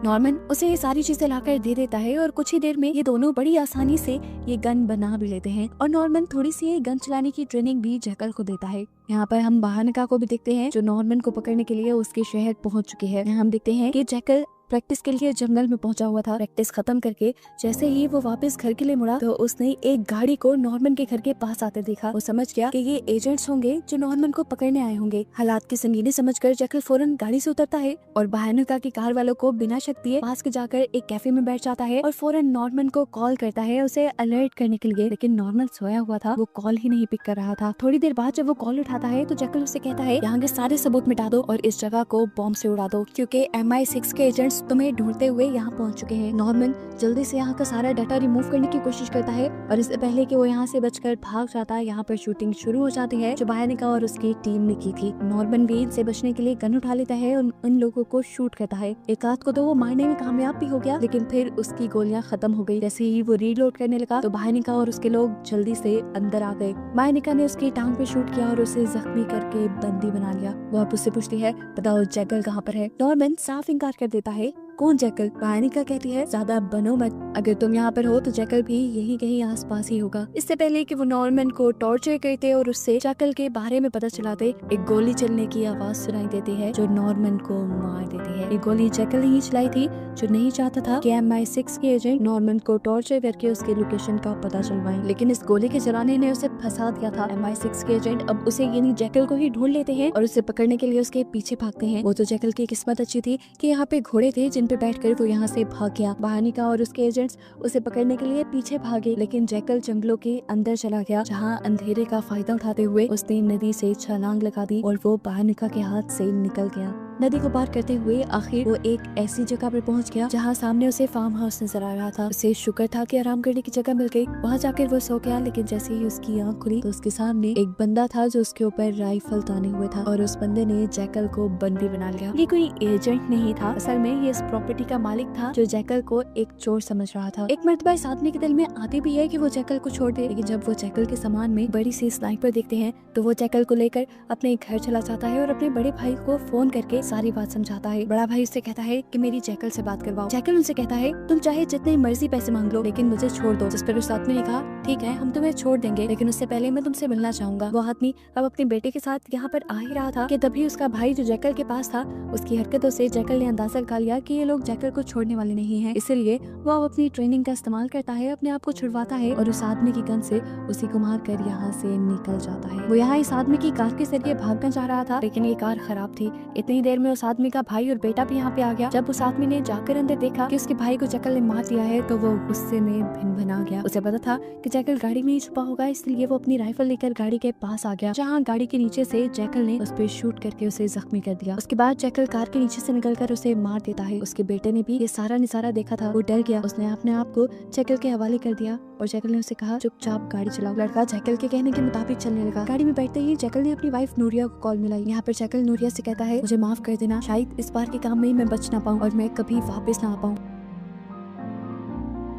नॉर्मन उसे ये सारी चीजें लाकर दे देता है और कुछ ही देर में ये दोनों बड़ी आसानी से ये गन बना भी लेते हैं और नॉर्मन थोड़ी सी ये गन चलाने की ट्रेनिंग भी जैकल को देता है। यहाँ पर हम बहानिका को भी देखते हैं जो नॉर्मन को पकड़ने के लिए उसके शहर पहुंच चुकी है। हम देखते हैं कि जैकल प्रैक्टिस के लिए जंगल में पहुंचा हुआ था। प्रैक्टिस खत्म करके जैसे ही वो वापस घर के लिए मुड़ा तो उसने एक गाड़ी को नॉर्मन के घर के पास आते देखा। वो समझ गया कि ये एजेंट्स होंगे जो नॉर्मन को पकड़ने आए होंगे। हालात की संगीनी समझकर जैकल फौरन गाड़ी से उतरता है और बहानिका की कार वालों को बिना शक दिए पास के जाकर एक कैफे में बैठ जाता है और फौरन नॉर्मन को कॉल करता है उसे अलर्ट करने के लिए, लेकिन नॉर्मन सोया हुआ था, वो कॉल ही नहीं पिक कर रहा था। थोड़ी देर बाद जब वो कॉल उठाता है तो जैकल उसे कहता है यहाँ के सारे सबूत मिटा दो और इस जगह को बॉम्ब से उड़ा दो क्योंकि MI6 के एजेंट्स तुम्हें ढूंढते हुए यहाँ पहुँच चुके हैं। नॉर्मन जल्दी से यहाँ का सारा डाटा रिमूव करने की कोशिश करता है और इससे पहले कि वो यहाँ से बचकर भाग जाता है, यहाँ पर शूटिंग शुरू हो जाती है जो बहानिका और उसकी टीम ने की थी। नॉर्मन भी इनसे बचने के लिए गन उठा लेता है और उन लोगों को शूट करता है। एक आध को तो वो मारने में कामयाब भी हो गया, लेकिन फिर उसकी गोलियां खत्म हो गई। जैसे ही वो रीलोड करने लगा तो बहानिका और उसके लोग जल्दी से अंदर आ गए। बहानिका ने उसकी टांग पे शूट किया और उसे जख्मी करके बंदी बना लिया। वो अब उससे पूछती है बताओ जैकल कहाँ पर है। नॉर्मन साफ इनकार कर देता है। कौन जैकल? बहानिका कहती है ज्यादा बनो मत, अगर तुम यहाँ पर हो तो जैकल भी यहीं कहीं आसपास ही होगा। इससे पहले कि वो नॉर्मन को टॉर्चर करते और उससे जैकल के बारे में पता चलाते, एक गोली चलने की आवाज सुनाई देती है जो नॉर्मन को मार देती है। ये गोली जैकल ही चलाई थी जो नहीं चाहता था कि MI6 के एजेंट नॉर्मन को टॉर्चर करके उसके लोकेशन का पता चलवाएं, लेकिन इस गोली के चलाने ने उसे फंसा दिया था। MI6 के एजेंट अब उसे यानी जैकल को ही ढूंढ लेते हैं और उसे पकड़ने के लिए उसके पीछे भागते हैं। वो तो जैकल की किस्मत अच्छी थी कि यहाँ पे घोड़े थे जिन पे बैठकर वो यहाँ से भाग गया। बहानिका और उसके एजेंट्स उसे पकड़ने के लिए पीछे भागे, लेकिन जैकल जंगलों के अंदर चला गया जहाँ अंधेरे का फायदा उठाते हुए उसने नदी से छलांग लगा दी और वो बहानिका के हाथ से निकल गया। नदी को पार करते हुए आखिर वो एक ऐसी जगह पर पहुंच गया जहाँ सामने उसे फार्म हाउस नजर आ रहा था। उसे शुक्र था कि आराम करने की जगह मिल गई। वहाँ जाकर वो सो गया, लेकिन जैसे ही उसकी आंख खुली तो उसके सामने एक बंदा था जो उसके ऊपर राइफल ताने हुए था और उस बंदे ने जैकल को बंदी बना लिया। ये कोई एजेंट नहीं था, असल में ये इस प्रॉपर्टी का मालिक था जो जैकल को एक चोर समझ रहा था। एक मर्तबा इस आदमी के दिल में आती भी है कि वो जैकल को छोड़ दे, लेकिन जब वो जैकल के सामान में बड़ी सी स्नाइपर देखते हैं तो वो जैकल को लेकर अपने घर चला जाता है और अपने बड़े भाई को फोन करके सारी बात समझाता है। बड़ा भाई उससे कहता है कि मेरी जैकल से बात करवाओ। जैकल उनसे कहता है तुम चाहे जितने मर्जी पैसे मांग लो, लेकिन मुझे छोड़ दो। जिस पर उस आदमी ने कहा ठीक है हम तुम्हें छोड़ देंगे, लेकिन उससे पहले मैं तुमसे मिलना चाहूंगा। वो आदमी अब अपने बेटे के साथ यहाँ पर आ ही रहा था कि तभी उसका भाई जो जैकल के पास था, उसकी हरकतों से जैकल ने अंदाजा लगा लिया कि ये लोग जैकल को छोड़ने वाले नहीं है, इसलिए वो अब अपनी ट्रेनिंग का इस्तेमाल करता है, अपने आप को छुड़वाता है और उस आदमी की गन से उसी को मार कर यहाँ से निकल जाता है। वो यहाँ इस आदमी की कार के जरिए भागना चाह रहा था, लेकिन ये कार खराब थी। इतनी देर में उस आदमी का भाई और बेटा भी यहाँ पे आ गया। जब उस आदमी ने जाकर अंदर देखा कि उसके भाई को जैकल ने मार दिया है तो वो गुस्से में भिन आ गया। उसे पता था कि जैकल गाड़ी में ही छुपा होगा, इसलिए वो अपनी राइफल लेकर गाड़ी के पास आ गया, जहाँ गाड़ी के नीचे से जैकल ने उस पर शूट करके उसे जख्मी कर दिया। उसके बाद जैकल कार के नीचे से निकलकर उसे मार देता है। उसके बेटे ने भी ये सारा निजारा देखा था, वो डर गया। उसने अपने आप को जैकल के हवाले कर दिया और जैकल ने उसे कहा चुपचाप गाड़ी चलाओ। लड़का जैकल के कहने के मुताबिक चलने लगा। गाड़ी में बैठते ही जैकल ने अपनी वाइफ नूरिया को कॉल मिलाई। यहाँ पर जैकल नूरिया से कहता है मुझे माफ कर देना, शायद इस बार के काम में ही मैं बच ना पाऊँ और मैं कभी वापस ना आ पाऊँ।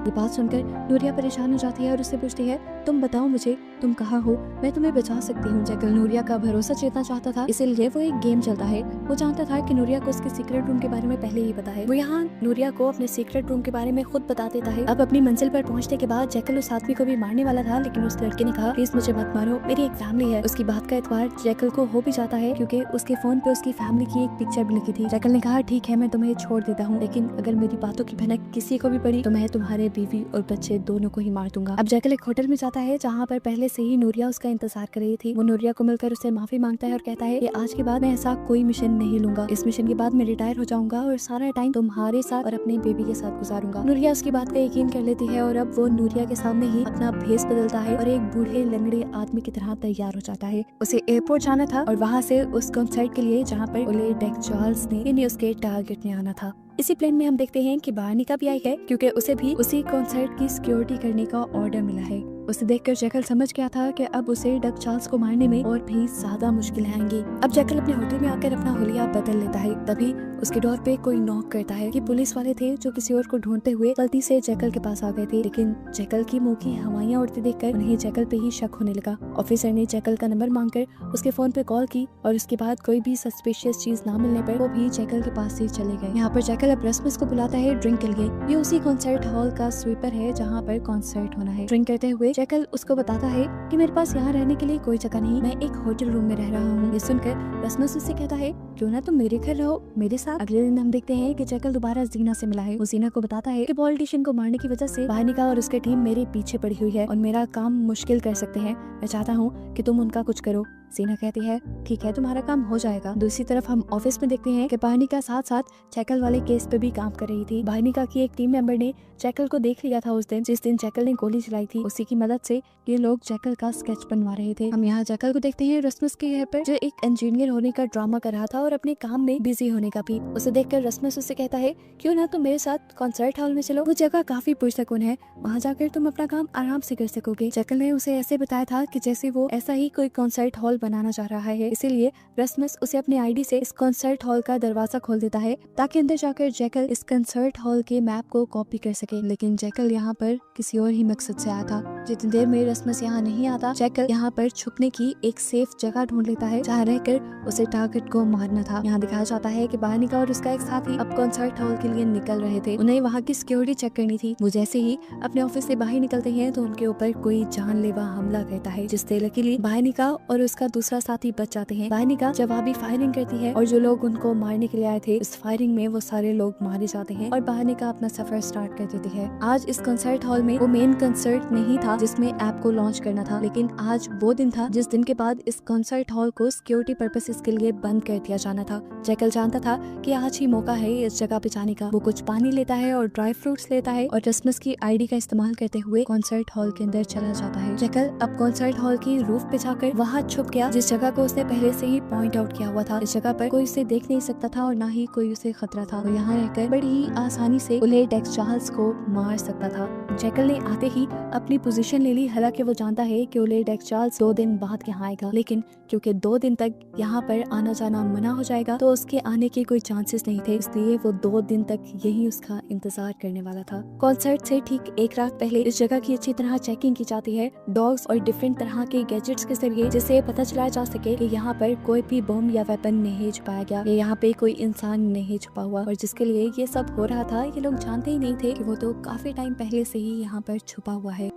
ये बात सुनकर नूरिया परेशान हो जाती है और उससे पूछती है तुम बताओ मुझे तुम कहाँ हो, मैं तुम्हें बचा सकती हूँ। जैकल नूरिया का भरोसा जीतना चाहता था, इसीलिए वो एक गेम चलता है। वो जानता था कि नूरिया को उसके सीक्रेट रूम के बारे में पहले ही पता है। वो यहाँ नूरिया को अपने सीक्रेट रूम के बारे में खुद बता देता है। अब अपनी मंजिल पर पहुँचने के बाद जैकल उस आदमी को भी मारने वाला था, लेकिन उस लड़के ने कहा प्लीज मुझे मत मारो, मेरी एक फैमिली है। उसकी बात का एतबार जैकल को हो भी जाता है क्योंकि उसके फोन पे उसकी फैमिली की एक पिक्चर भी लिखी थी। जैकल ने कहा ठीक है मैं तुम्हें छोड़ देता हूँ, लेकिन अगर मेरी बातों की भनक किसी को भी पड़ी तो मैं तुम्हारे बीवी और बच्चे दोनों को ही मार दूंगा। अब जैकल एक होटल में जाता है जहाँ पर पहले से ही नूरिया उसका इंतजार कर रही थी। वो नूरिया को मिलकर उसे माफी मांगता है और कहता है कि आज के बाद मैं ऐसा कोई मिशन नहीं लूंगा, इस मिशन के बाद मैं रिटायर हो जाऊंगा और सारा टाइम तुम्हारे साथ और अपने बेबी के साथ गुजारूंगा। नूरिया उसकी बात का यकीन कर लेती है और अब वो नूरिया के सामने ही अपना भेस बदलता है और एक बूढ़े लंगड़े आदमी की तरह तैयार हो जाता है। उसे एयरपोर्ट जाना था और वहाँ से उस कॉन्सर्ट के लिए जहाँ पर ओले डेक चार्ल्स ने यानी उसके टारगेट में आना था। इसी प्लेन में हम देखते हैं कि बार्निका भी आई है क्योंकि उसे भी उसी कॉन्सर्ट की सिक्योरिटी करने का ऑर्डर मिला है। उसे देखकर जैकल समझ गया था कि अब उसे डक चार्ल्स को मारने में और भी ज्यादा मुश्किल आएंगी। अब जैकल अपने होटल में आकर अपना हुलिया बदल लेता है। तभी उसके डोर पे कोई नॉक करता है कि पुलिस वाले थे जो किसी और को ढूंढते हुए गलती से जैकल के पास आ गए थे, लेकिन जैकल की मुंह की हवाइयां उड़ती देखकर उन्हें जैकल पे ही शक होने लगा। ऑफिसर ने जैकल का नंबर मांगकर उसके फोन पे कॉल की और उसके बाद कोई भी सस्पिशियस चीज ना मिलने पर वो भी जैकल के पास से चले गए। यहाँ पर जैकल अब रस्मस को बुलाता है ड्रिंक के लिए। ये उसी कॉन्सर्ट हॉल का स्वीपर है जहाँ पर कॉन्सर्ट होना है। ड्रिंक करते हुए जैकल उसको बताता है कि मेरे पास यहाँ रहने के लिए कोई जगह नहीं, मैं एक होटल रूम में रह रहा हूँ। ये सुनकर रस्मस उससे कहता है क्यों ना तुम मेरे घर रहो मेरे साथ। अगले दिन हम देखते हैं कि जैकल दोबारा जीना से मिला है। वो जीना को बताता है कि पॉलिटिशियन को मारने की वजह से बार्निका और उसकी टीम मेरे पीछे पड़ी हुई है और मेरा काम मुश्किल कर सकते हैं। मैं चाहता हूँ कि तुम उनका कुछ करो। जीना कहती है ठीक है तुम्हारा काम हो जाएगा। दूसरी तरफ हम ऑफिस में देखते हैं कि बार्निका साथ साथ जैकल वाले केस पे भी काम कर रही थी। बार्निका की एक टीम मेंबर ने जैकल को देख लिया था उस दिन जिस दिन जैकल ने गोली चलाई थी। उसी की मदद से ये लोग जैकल का स्केच बनवा रहे थे। हम यहाँ जैकल को देखते हैं रस्मस के घर पर जो एक इंजीनियर होने का ड्रामा कर रहा था और अपने काम में बिजी होने का भी। उसे देखकर रस्मस उससे कहता है क्यों ना तुम मेरे साथ कॉन्सर्ट हॉल में चलो, वो जगह काफी पुरसकून है, वहाँ जाकर तुम अपना काम आराम से कर सकोगे। जैकल ने उसे ऐसे बताया था कि जैसे वो ऐसा ही कोई कॉन्सर्ट हॉल बनाना चाह रहा है, इसीलिए रस्मस उसे अपने आईडी से इस कॉन्सर्ट हॉल का दरवाजा खोल देता है ताकि अंदर जाकर जैकल इस कॉन्सर्ट हॉल के मैप को कॉपी कर सके। लेकिन जैकल यहाँ पर किसी और ही मकसद से आया था। जितनी देर में रस्मस यहाँ नहीं आता, जैकल यहाँ पर छुपने की एक सेफ जगह ढूंढ लेता है जहाँ रहकर उसे टारगेट को मारना था। यहाँ दिखाया जाता है कि बार्निका और उसका एक साथी अब कॉन्सर्ट हॉल के लिए निकल रहे थे। उन्हें वहाँ की सिक्योरिटी चेक करनी थी। वो जैसे ही अपने ऑफिस से बाहर निकलते हैं तो उनके ऊपर कोई जानलेवा हमला करता है जिससे लकीली बार्निका और उसका दूसरा साथी बच जाते हैं। बार्निका जवाबी फायरिंग करती है और जो लोग उनको मारने के लिए आए थे इस फायरिंग में वो सारे लोग मारे जाते हैं और बार्निका अपना सफर स्टार्ट कर देती है। आज इस कॉन्सर्ट हॉल में वो मेन कॉन्सर्ट नहीं था जिसमें ऐप को लॉन्च करना था, लेकिन आज वो दिन था जिस दिन के बाद इस कॉन्सर्ट हॉल को सिक्योरिटी पर्पसेस के लिए बंद कर दिया जाना था। जैकल जानता था कि आज ही मौका है इस जगह पे जाने का। वो कुछ पानी लेता है और ड्राई फ्रूट्स लेता है और रस्मस की आईडी का इस्तेमाल करते हुए कॉन्सर्ट हॉल के अंदर चला जाता है। जैकल अब कॉन्सर्ट हॉल की रूफ पे जाकर वहाँ छुप गया जिस जगह को उसने पहले से ही पॉइंट आउट किया हुआ था। इस जगह पर कोई उसे देख नहीं सकता था और ना ही कोई उसे खतरा था। वो यहाँ रहकर बड़ी ही आसानी से ओले डेक चार्ल्स को मार सकता था। जैकल ने आते ही अपनी पोजीशन ले ली, हालांकि वो जानता है कि ओले डेक चार्ल्स 2 दिन बाद यहाँ आएगा, लेकिन क्योंकि 2 दिन तक यहाँ पर आना जाना मना हो जाएगा तो उसके आने के कोई चांसेस नहीं थे, इसलिए वो 2 दिन तक यही उसका इंतजार करने वाला था। कॉन्सर्ट से ठीक एक रात पहले इस जगह की अच्छी तरह चेकिंग की जाती है डॉग्स और डिफरेंट तरह के गैजेट्स के जरिए, जिससे पता चलाया जा सके कि यहाँ पर कोई भी बम या वेपन नहीं छुपाया गया, यहाँ पे कोई इंसान नहीं छुपा हुआ। और जिसके लिए ये सब हो रहा था ये लोग जानते ही नहीं थे कि वो तो काफी टाइम पहले से ही यहाँ पर छुपा हुआ है।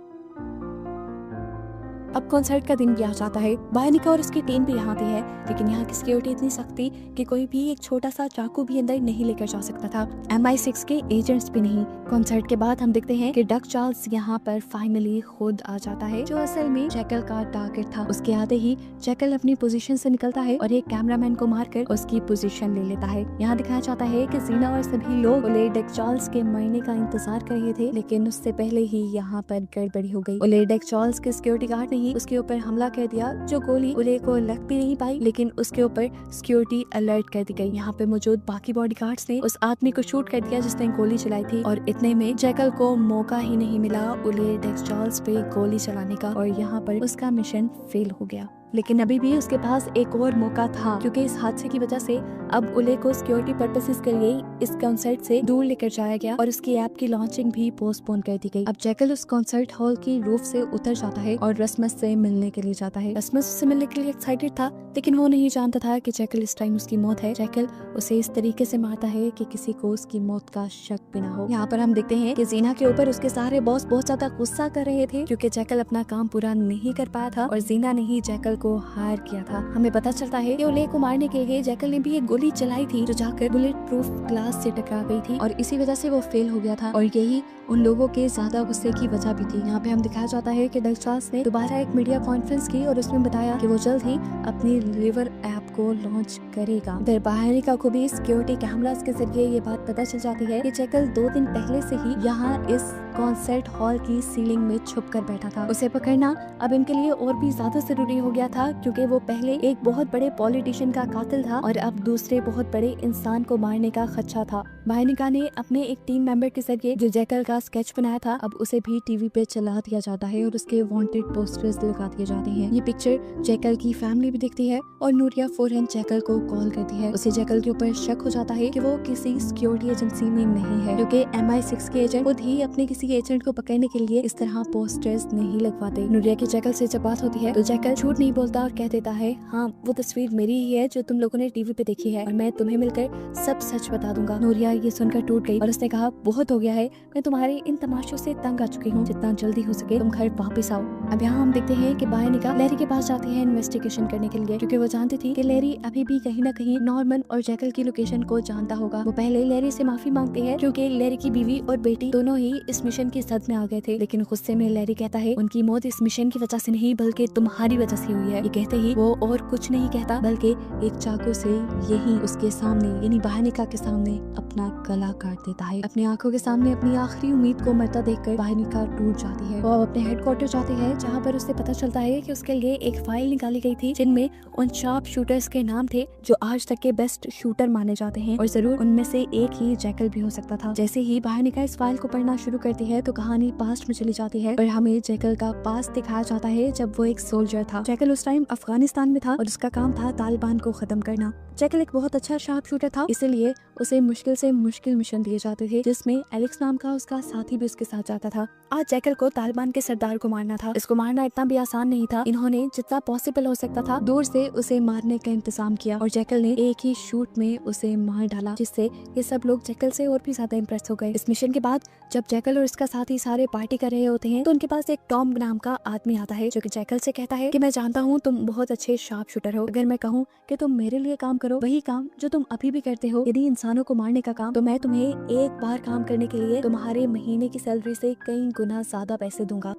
अब कॉन्सर्ट का दिन भी आ जाता है। बायनिका और उसकी टीम भी यहाँ पे है, लेकिन यहाँ की सिक्योरिटी इतनी सख्त थी कि कोई भी एक छोटा सा चाकू भी अंदर नहीं लेकर जा सकता था, MI6 के एजेंट्स भी नहीं। कॉन्सर्ट के बाद हम देखते हैं कि डक चार्ल्स यहाँ पर फाइनली खुद आ जाता है, जो असल में जैकल का टारगेट था। उसके आते ही जैकल अपनी पोजीशन से निकलता है और एक कैमरामैन को मारकर उसकी पोजीशन ले लेता है। यहाँ दिखाया जाता है कि जीना और सभी लोग ओले डक चार्ल्स के मरने का इंतजार कर रहे थे, लेकिन उससे पहले ही यहाँ पर गड़बड़ी हो गई। ओले डक चार्ल्स के सिक्योरिटी गार्ड ने ही उसके ऊपर हमला कर दिया, जो गोली ओले को लग भी नहीं पाई, लेकिन उसके ऊपर सिक्योरिटी अलर्ट कर दी गई। यहाँ पे मौजूद बाकी बॉडीगार्ड्स ने उस आदमी को शूट कर दिया जिसने गोली चलाई थी, और इतने में जैकल को मौका ही नहीं मिला ओले डक चार्ल्स पे गोली चलाने का, और यहाँ पर उसका मिशन फेल हो गया। लेकिन अभी भी उसके पास एक और मौका था, क्योंकि इस हादसे की वजह से अब ओले को सिक्योरिटी पर्पसेस के लिए इस कॉन्सर्ट से दूर लेकर जाया गया और उसकी ऐप की लॉन्चिंग भी पोस्टपोन कर दी गई। अब जैकल उस कॉन्सर्ट हॉल की रूफ से उतर जाता है और रस्मस से मिलने के लिए जाता है। रस्मस उससे मिलने के लिए एक्साइटेड था, लेकिन वो नहीं जानता था कि जैकल इस टाइम उसकी मौत है। जैकल उसे इस तरीके से मारता है कि किसी को उसकी मौत का शक भी ना हो। यहाँ पर हम देखते हैं कि जीना के ऊपर उसके सारे बॉस बहुत ज्यादा गुस्सा कर रहे थे, क्योंकि जैकल अपना काम पूरा नहीं कर पाया था और जीना ने ही जैकल को हायर किया था। हमें पता चलता है कि ओले को मारने के लिए जैकल ने भी एक गोली चलाई थी, जो जाकर बुलेट प्रूफ ग्लास से टकरा गई थी, और इसी वजह से वो फेल हो गया था, और यही उन लोगों के ज्यादा गुस्से की वजह भी थी। यहाँ पे हम दिखाया जाता है कि डक चार्ल्स ने दोबारा एक मीडिया कॉन्फ्रेंस की और उसमें बताया कि वो जल्द ही अपनी लिवर ऐप को लॉन्च करेगा। फिर बाहरिका को भी सिक्योरिटी कैमरास के जरिए ये बात पता चल जाती है कि जैकल 2 दिन पहले से ही यहाँ इस कॉन्सर्ट हॉल की सीलिंग में छुप कर बैठा था। उसे पकड़ना अब इनके लिए और भी ज्यादा जरूरी हो गया था, क्योंकि वो पहले एक बहुत बड़े पॉलिटिशियन का कातिल था और अब दूसरे बहुत बड़े इंसान को मारने का खदशा था। बाहरिका ने अपने एक टीम मेंबर के जरिए जो जैकल का स्केच बनाया था, अब उसे भी टीवी पे चला दिया जाता है और उसके वांटेड पोस्टर्स लगा दिए जाते हैं। ये पिक्चर जैकल की फैमिली भी देखती है और नूरिया फौरन जैकल को कॉल करती है। उसे जैकल के ऊपर शक हो जाता है कि वो किसी सिक्योरिटी एजेंसी में नहीं है, क्योंकि MI6 के एजेंट खुद ही अपने किसी एजेंट को पकड़ने के लिए इस तरह पोस्टर्स नहीं लगवाते। नूरिया की जैकल से जब बात होती है तो जैकल झूठ नहीं बोलता और कह देता है, हाँ वो तस्वीर मेरी ही है जो तुम लोगों ने टीवी पे देखी है, और मैं तुम्हें मिलकर सब सच बता दूंगा। नूरिया ये सुनकर टूट गई और उसने कहा, बहुत हो गया है, मैं तुम्हारे इन तमाशों से तंग आ चुकी हूँ, जितना जल्दी हो सके तुम घर वापस आओ। अब यहाँ हम देखते हैं कि बाहरिका लैरी के पास जाती है इन्वेस्टिगेशन करने के लिए, क्योंकि वो जानती थी कि लैरी अभी भी कहीं न कहीं नॉर्मन और जैकल की लोकेशन को जानता होगा। वो पहले लैरी से माफी मांगती है, क्योंकि लैरी की बीवी और बेटी दोनों ही इस मिशन की जद में आ गए थे, लेकिन गुस्से में लैरी कहता है उनकी मौत इस मिशन की वजह से नहीं बल्कि तुम्हारी वजह से हुई है। ये कहते ही वो और कुछ नहीं कहता, बल्कि एक चाकू से यही उसके सामने यानी बाहरिका के सामने अपना गला काट देता है। अपनी आंखों के सामने अपनी आखिरी उम्मीद को मरता देखकर बाहरिका टूट जाती है। वो अपने हेडक्वार्टर जाती है, जहाँ पर उसे पता चलता है कि उसके लिए एक फाइल निकाली गई थी, जिनमें उन शार्प शूटर्स के नाम थे जो आज तक के बेस्ट शूटर माने जाते हैं, और जरूर उनमें से एक ही जैकल भी हो सकता था। जैसे ही बाहरिका इस फाइल को पढ़ना शुरू करती है तो कहानी पास्ट में चली जाती है और हमें जैकल का पास्ट दिखाया जाता है, जब वो एक सोल्जर था। जैकल उस टाइम अफगानिस्तान में था और उसका काम था तालिबान को खत्म करना। जैकल एक बहुत अच्छा शार्प शूटर था, इसलिए उसे मुश्किल से मुश्किल मिशन दिए जाते थे, जिसमें एलेक्स नाम का उसका साथी भी उसके साथ जाता था। आज जैकल को तालिबान के सरदार को मारना था। इसको मारना इतना भी आसान नहीं था। इन्होंने जितना पॉसिबल हो सकता था दूर से उसे मारने का इंतजाम किया, और जैकल ने एक ही शूट में उसे मार डाला, जिससे ये सब लोग जैकल से और भी ज्यादा इम्प्रेस हो गए। इस मिशन के बाद जब जैकल और इसका साथी सारे पार्टी कर रहे होते हैं, तो उनके पास एक टॉम नाम का आदमी आता है, जो कि जैकल से कहता है कि मैं जानता हूँ तुम बहुत अच्छे शार्प शूटर हो, अगर मैं कहूँ कि तुम मेरे लिए काम करो, वही काम जो तुम अभी भी करते हो, यदि इंसानों को मारने का काम, तो मैं तुम्हें एक बार काम करने के लिए तुम्हारे महीने की सैलरी से कई गुना ज्यादा पैसे दूंगा।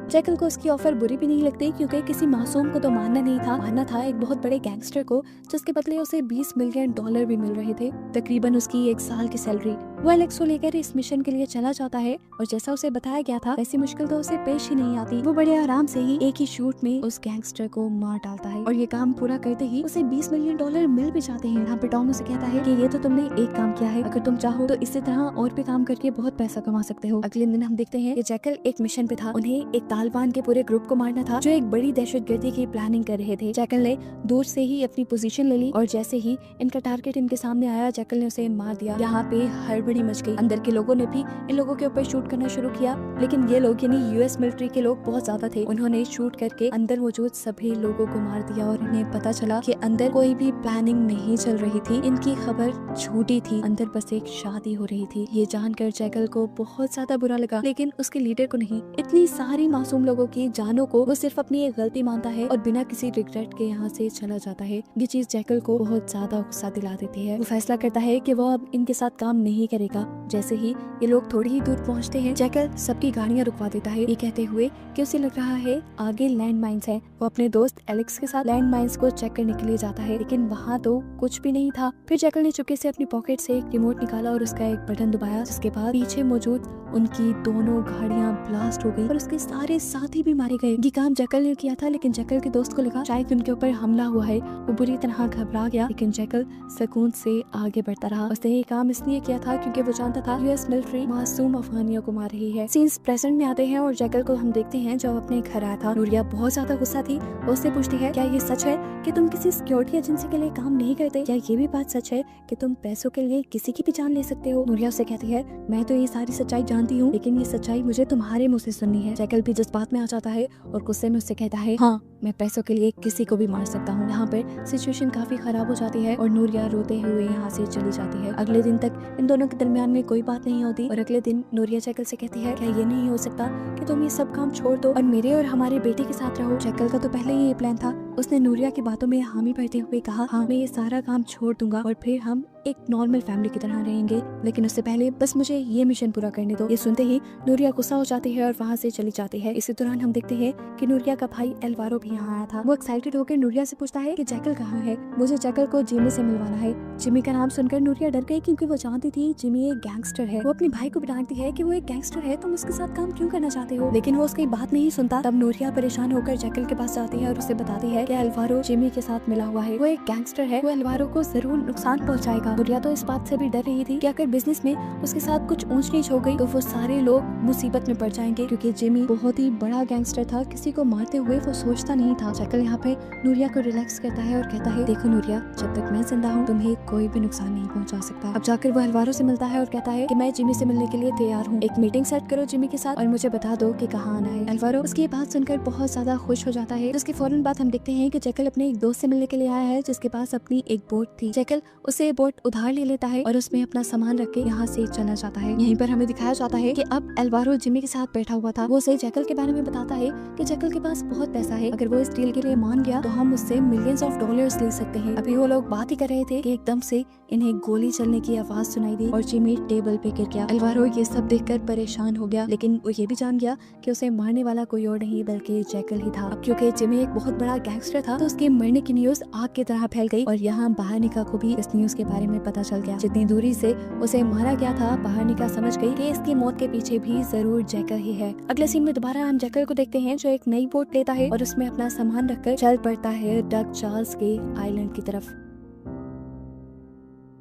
जैकल को उसकी ऑफर बुरी भी नहीं लगती, क्योंकि किसी मासूम को तो मारना नहीं था, मारना था एक बहुत बड़े गैंगस्टर को, जिसके बदले उसे $20 मिलियन भी मिल रहे थे, तकरीबन उसकी 1 साल की सैलरी। वो एलेक्स को लेकर इस मिशन के लिए चला जाता है, और जैसा उसे बताया गया था वैसी मुश्किल तो उसे पेश ही नहीं आती। वो बड़े आराम से ही एक ही शूट में उस गैंगस्टर को मार डालता है, और ये काम पूरा करते ही उसे $20 मिलियन मिल भी जाते हैं। यहाँ पे टॉम उसे कहता है कि ये तो तुमने एक काम किया है, अगर तुम चाहो तो इसी तरह और भी काम करके बहुत पैसा कमा सकते हो। अगले दिन हम देखते हैं कि जैकल एक मिशन पे था, उन्हें एक तालिबान के पूरे ग्रुप को मारना था, जो एक बड़ी दहशतगर्दी की प्लानिंग कर रहे थे। जैकल ने दूर से ही अपनी पोजीशन ले ली, और जैसे ही इनका टारगेट इनके सामने आया, जैकल ने उसे मार दिया। यहाँ पे हड़बड़ी हड़बड़ी मच गई। अंदर के लोगों ने भी इन लोगों के ऊपर शूट करना शुरू किया, लेकिन ये लोग यानी यूएस मिलिट्री के लोग बहुत ज्यादा थे। उन्होंने शूट करके अंदर मौजूद सभी लोगों को मार दिया और इन्हें पता चला कि अंदर कोई भी प्लानिंग नहीं चल रही थी, इनकी खबर झूठी थी, अंदर बस एक शादी हो रही थी। ये जानकर जैकल को बहुत ज्यादा बुरा लगा, लेकिन उसके लीडर को नहीं। इतनी सारी मासूम लोगों की जानों को वो सिर्फ अपनी एक गलती मानता है और बिना किसी रिग्रेट के यहाँ से चला जाता है। ये चीज जैकल को बहुत ज्यादा गुस्सा दिला देती है। वो फैसला करता है कि वो अब इनके साथ काम नहीं करेगा। जैसे ही ये लोग थोड़ी ही दूर पहुँचते हैं, जैकल सबकी गाड़ियाँ रुकवा देता है, ये कहते हुए कि उसे लग रहा है आगे लैंड माइन्स है। वो अपने दोस्त एलेक्स के साथ लैंड माइन्स को चेक करने के लिए जाता है, लेकिन वहाँ तो कुछ भी नहीं था। फिर जैकल ने चुपके से अपनी पॉकेट से एक रिमोट निकाला और उसका एक बटन दबाया, जिसके बाद पीछे मौजूद उनकी दोनों गाड़ियाँ ब्लास्ट हो गई और उसके सारे साथी भी मारे गए। ये काम जैकल ने किया था, लेकिन जैकल के दोस्त को लगा शायद उनके ऊपर हमला हुआ है। वो बुरी तरह घबरा गया, लेकिन जैकल सुकून से आगे बढ़ता रहा। उसने ये काम इसलिए किया था क्योंकि वो जानता था यूएस मिलिट्री मासूम अफगानियों को मार रही है। सीन्स प्रेजेंट में आते हैं और जैकल को हम देखते हैं जब अपने घर आया था। नूरिया बहुत ज्यादा गुस्सा थी। वो उससे पूछती है, क्या ये सच है कि तुम किसी सिक्योरिटी एजेंसी के लिए काम नहीं करते? क्या ये भी बात सच है कि तुम पैसों के लिए किसी की भी जान ले सकते हो? नूरिया उससे कहती है, मैं तो ये सारी सच्चाई जानती हूँ, लेकिन ये सच्चाई मुझे तुम्हारे मुँह से सुननी है। जैकल भी जज्बात में आ जाता है और गुस्से में उससे कहता है, हाँ मैं पैसों के लिए किसी को भी मार सकता हूँ। यहाँ पर सिचुएशन काफी खराब हो जाती है और नूरिया रोते हुए यहाँ से चली जाती है। अगले दिन तक इन दोनों के दरमियान में कोई बात नहीं होती और अगले दिन नूरिया जैकल से कहती है, क्या ये नहीं हो सकता कि तुम ये सब काम छोड़ दो और मेरे और हमारे बेटे के साथ रहो? जैकल का तो पहले ही ये प्लान था। उसने नूरिया की बातों में हामी भरते हुए कहा, हाँ मैं ये सारा काम छोड़ दूंगा और फिर हम एक नॉर्मल फैमिली की तरह रहेंगे, लेकिन उससे पहले बस मुझे ये मिशन पूरा करने दो। ये सुनते ही नूरिया गुस्सा हो जाती है और वहाँ से चली जाती है। इसी दौरान हम देखते हैं कि नूरिया का भाई एल्वारो भी यहाँ आया था। वो एक्साइटेड होकर नूरिया से पूछता है कि जैकल कहाँ है, मुझे जैकल को जिमी से मिलवाना है। जिमी का नाम सुनकर नूरिया डर गई, क्योंकि वो जानती थी जिमी एक गैंगस्टर है। वो अपने भाई को भी डांटती है कि वो एक गैंगस्टर है, तुम उसके साथ काम क्यों करना चाहते हो, लेकिन वो उसकी बात नहीं सुनता। तब नूरिया परेशान होकर जैकल के पास जाती है और उसे बताती है कि एल्वारो जिमी के साथ मिला हुआ है, वो एक गैंगस्टर है, वो एल्वारो को जरूर नुकसान पहुँचाएगा। नूरिया तो इस बात से भी डर रही थी कि अगर बिजनेस में उसके साथ कुछ ऊंच नीच हो गई तो वो सारे लोग मुसीबत में पड़ जाएंगे, क्योंकि जिमी बहुत ही बड़ा गैंगस्टर था, किसी को मारते हुए वो सोचता नहीं था। जैकल यहाँ पे नूरिया को रिलैक्स करता है और कहता है, देखो नूरिया, जब तक मैं जिंदा हूँ तुम्हें कोई भी नुकसान नहीं पहुँचा सकता। अब जाकर वो एल्वारो से मिलता है और कहता है कि मैं जिमी से मिलने के लिए तैयार हूँ, एक मीटिंग सेट करो जिमी के साथ और मुझे बता दो कि कहाँ आना है। एल्वारो उसकी बात सुनकर बहुत ज्यादा खुश हो जाता है। जिसके फौरन बाद हम देखते हैं कि जैकल अपने एक दोस्त से मिलने के लिए आया है, जिसके पास अपनी एक बोट थी। जैकल उसे बोट उधार ले लेता है और उसमें अपना सामान रख के यहाँ से चला जाता है। यहीं पर हमें दिखाया जाता है कि अब एल्वारो जिमी के साथ बैठा हुआ था। वो उसे जैकल के बारे में बताता है कि जैकल के पास बहुत पैसा है, अगर वो इस डील के लिए मान गया तो हम उससे मिलियंस ऑफ डॉलर्स ले सकते हैं। अभी वो लोग बात ही कर रहे थे कि एकदम से इन्हें गोली चलने की आवाज सुनाई दी और जिमी टेबल पे गिर गया। एल्वारो ये सब देखकर परेशान हो गया, लेकिन वो ये भी जान गया कि उसे मारने वाला कोई और नहीं बल्कि जैकल ही था। अब क्योंकि जिमी एक बहुत बड़ा गैंगस्टर था तो उसके मरने की न्यूज आग की तरह फैल गई और यहाँ बहानिका को भी इस न्यूज के बारे में पता चल गया। जितनी दूरी से उसे मारा गया था, बहानिका समझ गई कि इसकी मौत के पीछे भी जरूर जैकल ही है। अगले सीन में दोबारा हम जैकल को देखते हैं जो एक नई बोट लेता है और उसमें अपना सामान रखकर चल पड़ता है डक चार्ल्स के आइलैंड की तरफ।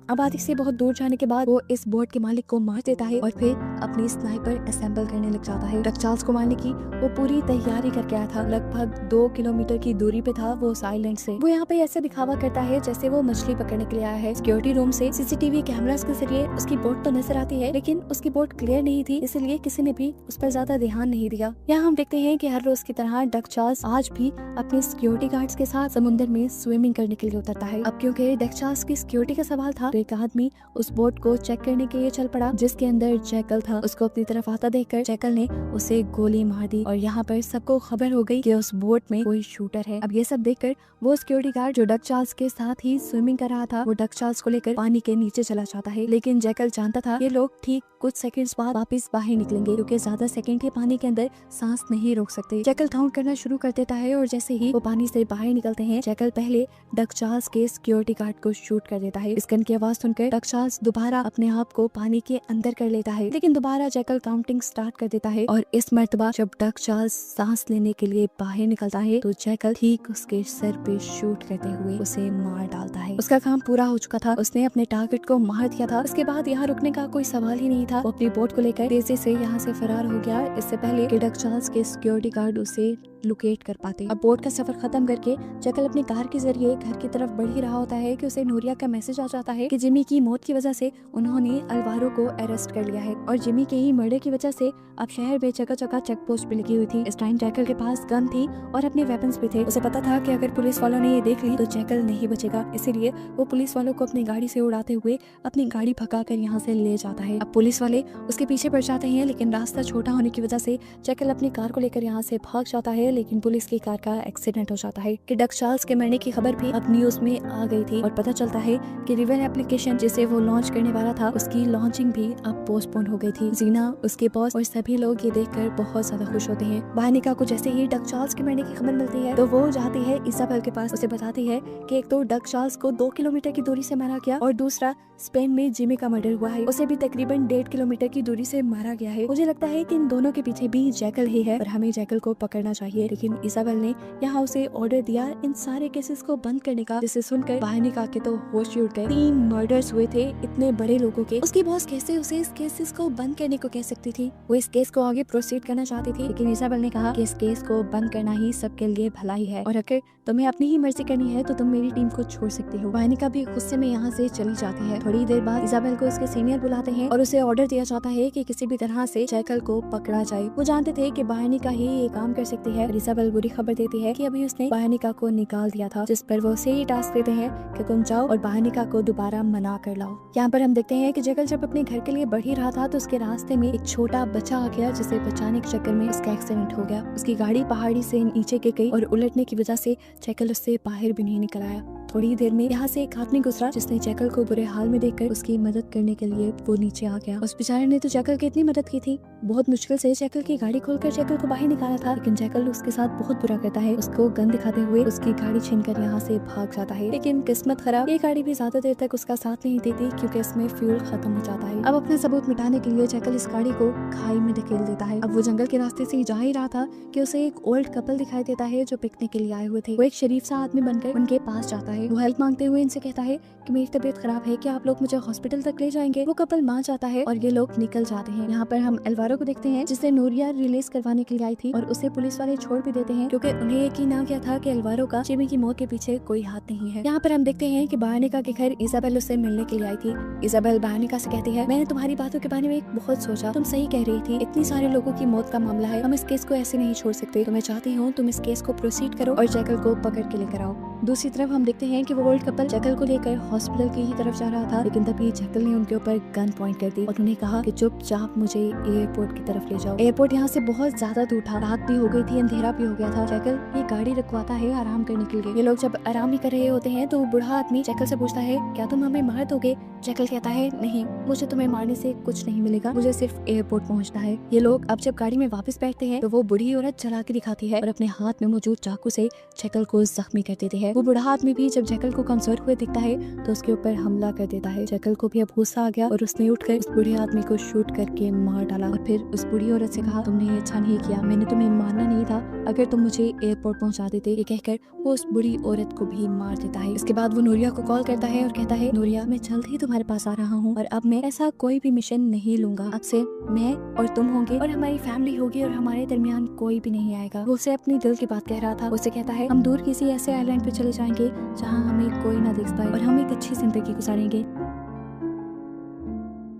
अब आदि से बहुत दूर जाने के बाद वो इस बोट के मालिक को मार देता है और फिर अपनी स्नाइपर असेंबल करने लग जाता है। डक चार्ल्स को मारने की वो पूरी तैयारी करके आया था। लगभग 2 किलोमीटर की दूरी पे था वो उस आइलैंड से। वो यहाँ पे ऐसे दिखावा करता है जैसे वो मछली पकड़ने के लिए आया है। सिक्योरिटी रूम से सीसीटीवी कैमरास के जरिए उसकी बोट तो नजर आती है, लेकिन उसकी बोट क्लियर नहीं थी, इसलिए किसी ने भी उस पर ज्यादा ध्यान नहीं दिया। यहाँ हम देखते हैं कि हर रोज की तरह डक चार्ल्स आज भी अपने सिक्योरिटी गार्ड्स के साथ समुद्र में स्विमिंग करने के लिए उतरता है। अब क्योंकि डक चार्ल्स की सिक्योरिटी का सवाल था तो एक आदमी उस बोट को चेक करने के लिए चल पड़ा जिसके अंदर जैकल था। उसको अपनी तरफ आता देखकर जैकल ने उसे गोली मार दी और यहाँ पर सबको खबर हो गई कि उस बोट में कोई शूटर है। अब ये सब देखकर वो सिक्योरिटी गार्ड जो डक चार्ल्स के साथ ही स्विमिंग कर रहा था वो डक चार्ल्स को लेकर पानी के नीचे चला जाता है, लेकिन जैकल जानता था ये लोग ठीक कुछ सेकंड्स बाद वापस बाहर निकलेंगे क्योंकि ज्यादा सेकंड के पानी के अंदर सांस नहीं रोक सकते। जैकल काउंट करना शुरू कर देता है और जैसे ही वो पानी से बाहर निकलते हैं जैकल पहले डक चार्ल्स के सिक्योरिटी गार्ड को शूट कर देता है। इस गन की आवाज सुनकर डक चार्ल्स दोबारा अपने आप को पानी के अंदर कर लेता है, लेकिन दोबारा जैकल काउंटिंग स्टार्ट कर देता है और इस मर्तबा जब डक चार्ल्स सांस लेने के लिए बाहर निकलता है तो जैकल ठीक उसके सर पे शूट करते हुए उसे मार डालता है। उसका काम पूरा हो चुका था, उसने अपने टारगेट को मार दिया था। उसके बाद यहाँ रुकने का कोई सवाल ही नहीं था। वो अपनी बोट को लेकर तेजी से यहाँ से फरार हो गया, इससे पहले कि डक चार्ल्स के सिक्योरिटी गार्ड उसे लोकेट कर पाते। अब बोट का सफर खत्म करके जैकल अपनी कार के जरिए घर की तरफ बढ़ ही रहा होता है कि उसे नूरिया का मैसेज आ जाता है कि जिमी की मौत की वजह से उन्होंने अल्वारो को अरेस्ट कर लिया है और जिमी के ही मर्डर की वजह से अब शहर में जगह जगह चेक पोस्ट भी लगी हुई थी। इस टाइम जैकल के पास गन थी और अपने वेपन्स भी थे। उसे पता था कि अगर पुलिस वालों ने ये देख ली तो जैकल नहीं बचेगा, इसीलिए वो पुलिस वालों को अपनी गाड़ी से उड़ाते हुए अपनी गाड़ी भगाकर यहाँ से ले जाता है। अब पुलिस वाले उसके पीछे पड़ जाते हैं, लेकिन रास्ता छोटा होने की वजह से जैकल अपनी कार को लेकर यहाँ से भाग जाता है। लेकिन पुलिस की कार का एक्सीडेंट हो जाता है कि डक चार्ल्स के मरने की खबर भी अब न्यूज में आ गई थी और पता चलता है कि रिवर एप्लीकेशन जिसे वो लॉन्च करने वाला था उसकी लॉन्चिंग भी अब पोस्टपोन हो गई थी। जीना, उसके बॉस और सभी लोग ये देखकर बहुत ज्यादा खुश होते हैं। बानिका को जैसे ही डक चार्ल्स के मरने की खबर मिलती है तो वो जाती है इसाबेल के पास। उसे बताती है कि एक तो डक चार्ल्स को 2 किलोमीटर की दूरी से मारा गया और दूसरा स्पेन में जिमी का मर्डर हुआ है, उसे भी तकरीबन 1.5 किलोमीटर की दूरी से मारा गया है। मुझे लगता है कि इन दोनों के पीछे भी जैकल ही है और हमें जैकल को पकड़ना चाहिए। लेकिन इसाबेल ने यहाँ उसे ऑर्डर दिया इन सारे केसेस को बंद करने का, जिसे सुनकर बानिका के तो होश ही उड़ गए। 3 मर्डर्स हुए थे इतने बड़े लोगों के, उसकी बॉस कैसे उसे इस केसेस को बंद करने को कह सकती थी। वो इस केस को आगे प्रोसीड करना चाहती थी, लेकिन इसाबेल ने कहा कि इस केस को बंद करना ही सबके लिए भलाई है और अगर तुम्हें अपनी ही मर्जी करनी है तो तुम मेरी टीम को छोड़ सकती हो। बानिका भी गुस्से में यहाँ से चली जाती है। थोड़ी देर बाद इसाबेल को उसके सीनियर बुलाते हैं और उसे ऑर्डर दिया जाता है कि किसी भी तरह से जैकल को पकड़ा जाए। वो जानते थे कि बानिका ही ये काम कर सकती है और इसाबेल बुरी खबर देती है कि अभी उसने बानिका को निकाल दिया था, जिस पर वो उसे ही टास्क देते हैं कि तुम जाओ और बानिका को दोबारा मना कर लाओ। यहाँ पर हम देखते हैं कि जैकल जब अपने घर के लिए बढ़ ही रहा था तो उसके रास्ते में एक छोटा बच्चा आ गया, जिसे बचाने के चक्कर में उसका एक्सीडेंट हो गया। उसकी गाड़ी पहाड़ी से नीचे गिर गई और उलटने की वजह से जैकल उससे बाहर भी नहीं निकल आया। थोड़ी देर में यहाँ से एक आदमी गुजरा जिसने जैकल को बुरे हाल में देखकर उसकी मदद करने के लिए वो नीचे आ गया। उस बेचारे ने तो जैकल की इतनी मदद की थी, बहुत मुश्किल से जैकल की गाड़ी खोलकर जैकल को बाहर निकाला था, लेकिन जैकल उसके साथ बहुत बुरा करता है। उसको गन दिखाते हुए उसकी गाड़ी छीनकर यहाँ से भाग जाता है। लेकिन किस्मत खराब, ये गाड़ी भी ज्यादा देर तक उसका साथ नहीं देती क्योंकि इसमें फ्यूल खत्म हो जाता है। अब अपना सबूत मिटाने के लिए जैकल इस गाड़ी को खाई में धकेल देता है। अब वो जंगल के रास्ते से जा ही रहा था कि उसे एक ओल्ड कपल दिखाई देता है जो पिकनिक के लिए आए हुए थे। वो एक शरीफ सा आदमी बनकर उनके पास जाता है। वो हेल्प मांगते हुए इनसे कहता है कि मेरी तबीयत खराब है, क्या आप लोग मुझे हॉस्पिटल तक ले जाएंगे। वो कपल मान जाता है और ये लोग निकल जाते हैं। यहाँ पर हम अल्वारो को देखते हैं जिसे नूरिया रिलीज करवाने के लिए आई थी और उसे पुलिस वाले छोड़ भी देते हैं क्योंकि उन्हें यकीन आ गया था कि अल्वारो का जिमी की मौत के पीछे कोई हाथ नहीं है। यहाँ पर हम देखते हैं कि बानिका के घर इसाबेल उससे मिलने के लिए आई थी। इसाबेल बानिका से कहती है, मैंने तुम्हारी बातों के बारे में बहुत सोचा, तुम सही कह रही थी, इतनी सारे लोगों की मौत का मामला है, हम इस केस को ऐसे नहीं छोड़ सकते। तो मैं चाहती हूँ तुम इस केस को प्रोसीड करो और जैकल को पकड़ के लेकर आओ। दूसरी तरफ हम देखते हैं कि वो ओल्ड कपल जैकल को लेकर हॉस्पिटल की ही तरफ जा रहा था, लेकिन तभी जैकल ने उनके ऊपर गन पॉइंट कर दी और उन्हें कहा कि चुपचाप मुझे एयरपोर्ट की तरफ ले जाओ। एयरपोर्ट यहाँ से बहुत ज्यादा दूर था, रात भी हो गई थी, अंधेरा भी हो गया था। जैकल ये गाड़ी रुकवाता है आराम करने के लिए। ये लोग जब आराम भी कर रहे होते हैं तो बूढ़ा आदमी जैकल से पूछता है, क्या तुम हमें मार दोगे? जैकल कहता है, नहीं, मुझे तुम्हें मारने से कुछ नहीं मिलेगा, मुझे सिर्फ एयरपोर्ट पहुँचना है। ये लोग अब जब गाड़ी में वापस बैठते हैं तो वो बूढ़ी औरत चला के दिखाती है और अपने हाथ में मौजूद चाकू से जैकल को जख्मी कर देती है। वो बूढ़ा आदमी भी जब जैकल को कमजोर हुए दिखता है तो उसके ऊपर हमला कर देता है। जैकल को भी अब गुस्सा आ गया और उसने उठकर उस बूढ़े आदमी को शूट करके मार डाला और फिर उस बूढ़ी औरत से कहा, तुमने ये अच्छा नहीं किया, मैंने तुम्हें मारना नहीं था, अगर तुम मुझे एयरपोर्ट पहुंचा देते। ये कहकर वो उस बूढ़ी औरत को भी मार देता है। इसके बाद वो नूरिया को कॉल करता है और कहता है, नूरिया, मैं जल्द ही तुम्हारे पास आ रहा हूँ और अब मैं ऐसा कोई भी मिशन नहीं लूंगा। अब से मैं और तुम होंगे और हमारी फैमिली होगी और हमारे दरमियान कोई भी नहीं आएगा। वो उसे अपनी दिल की बात कह रहा था। उसे कहता है, हम दूर किसी ऐसे आइलैंड पे चले जाएंगे जहाँ हमें कोई ना देख पाए और हम एक अच्छी जिंदगी गुजारेंगे।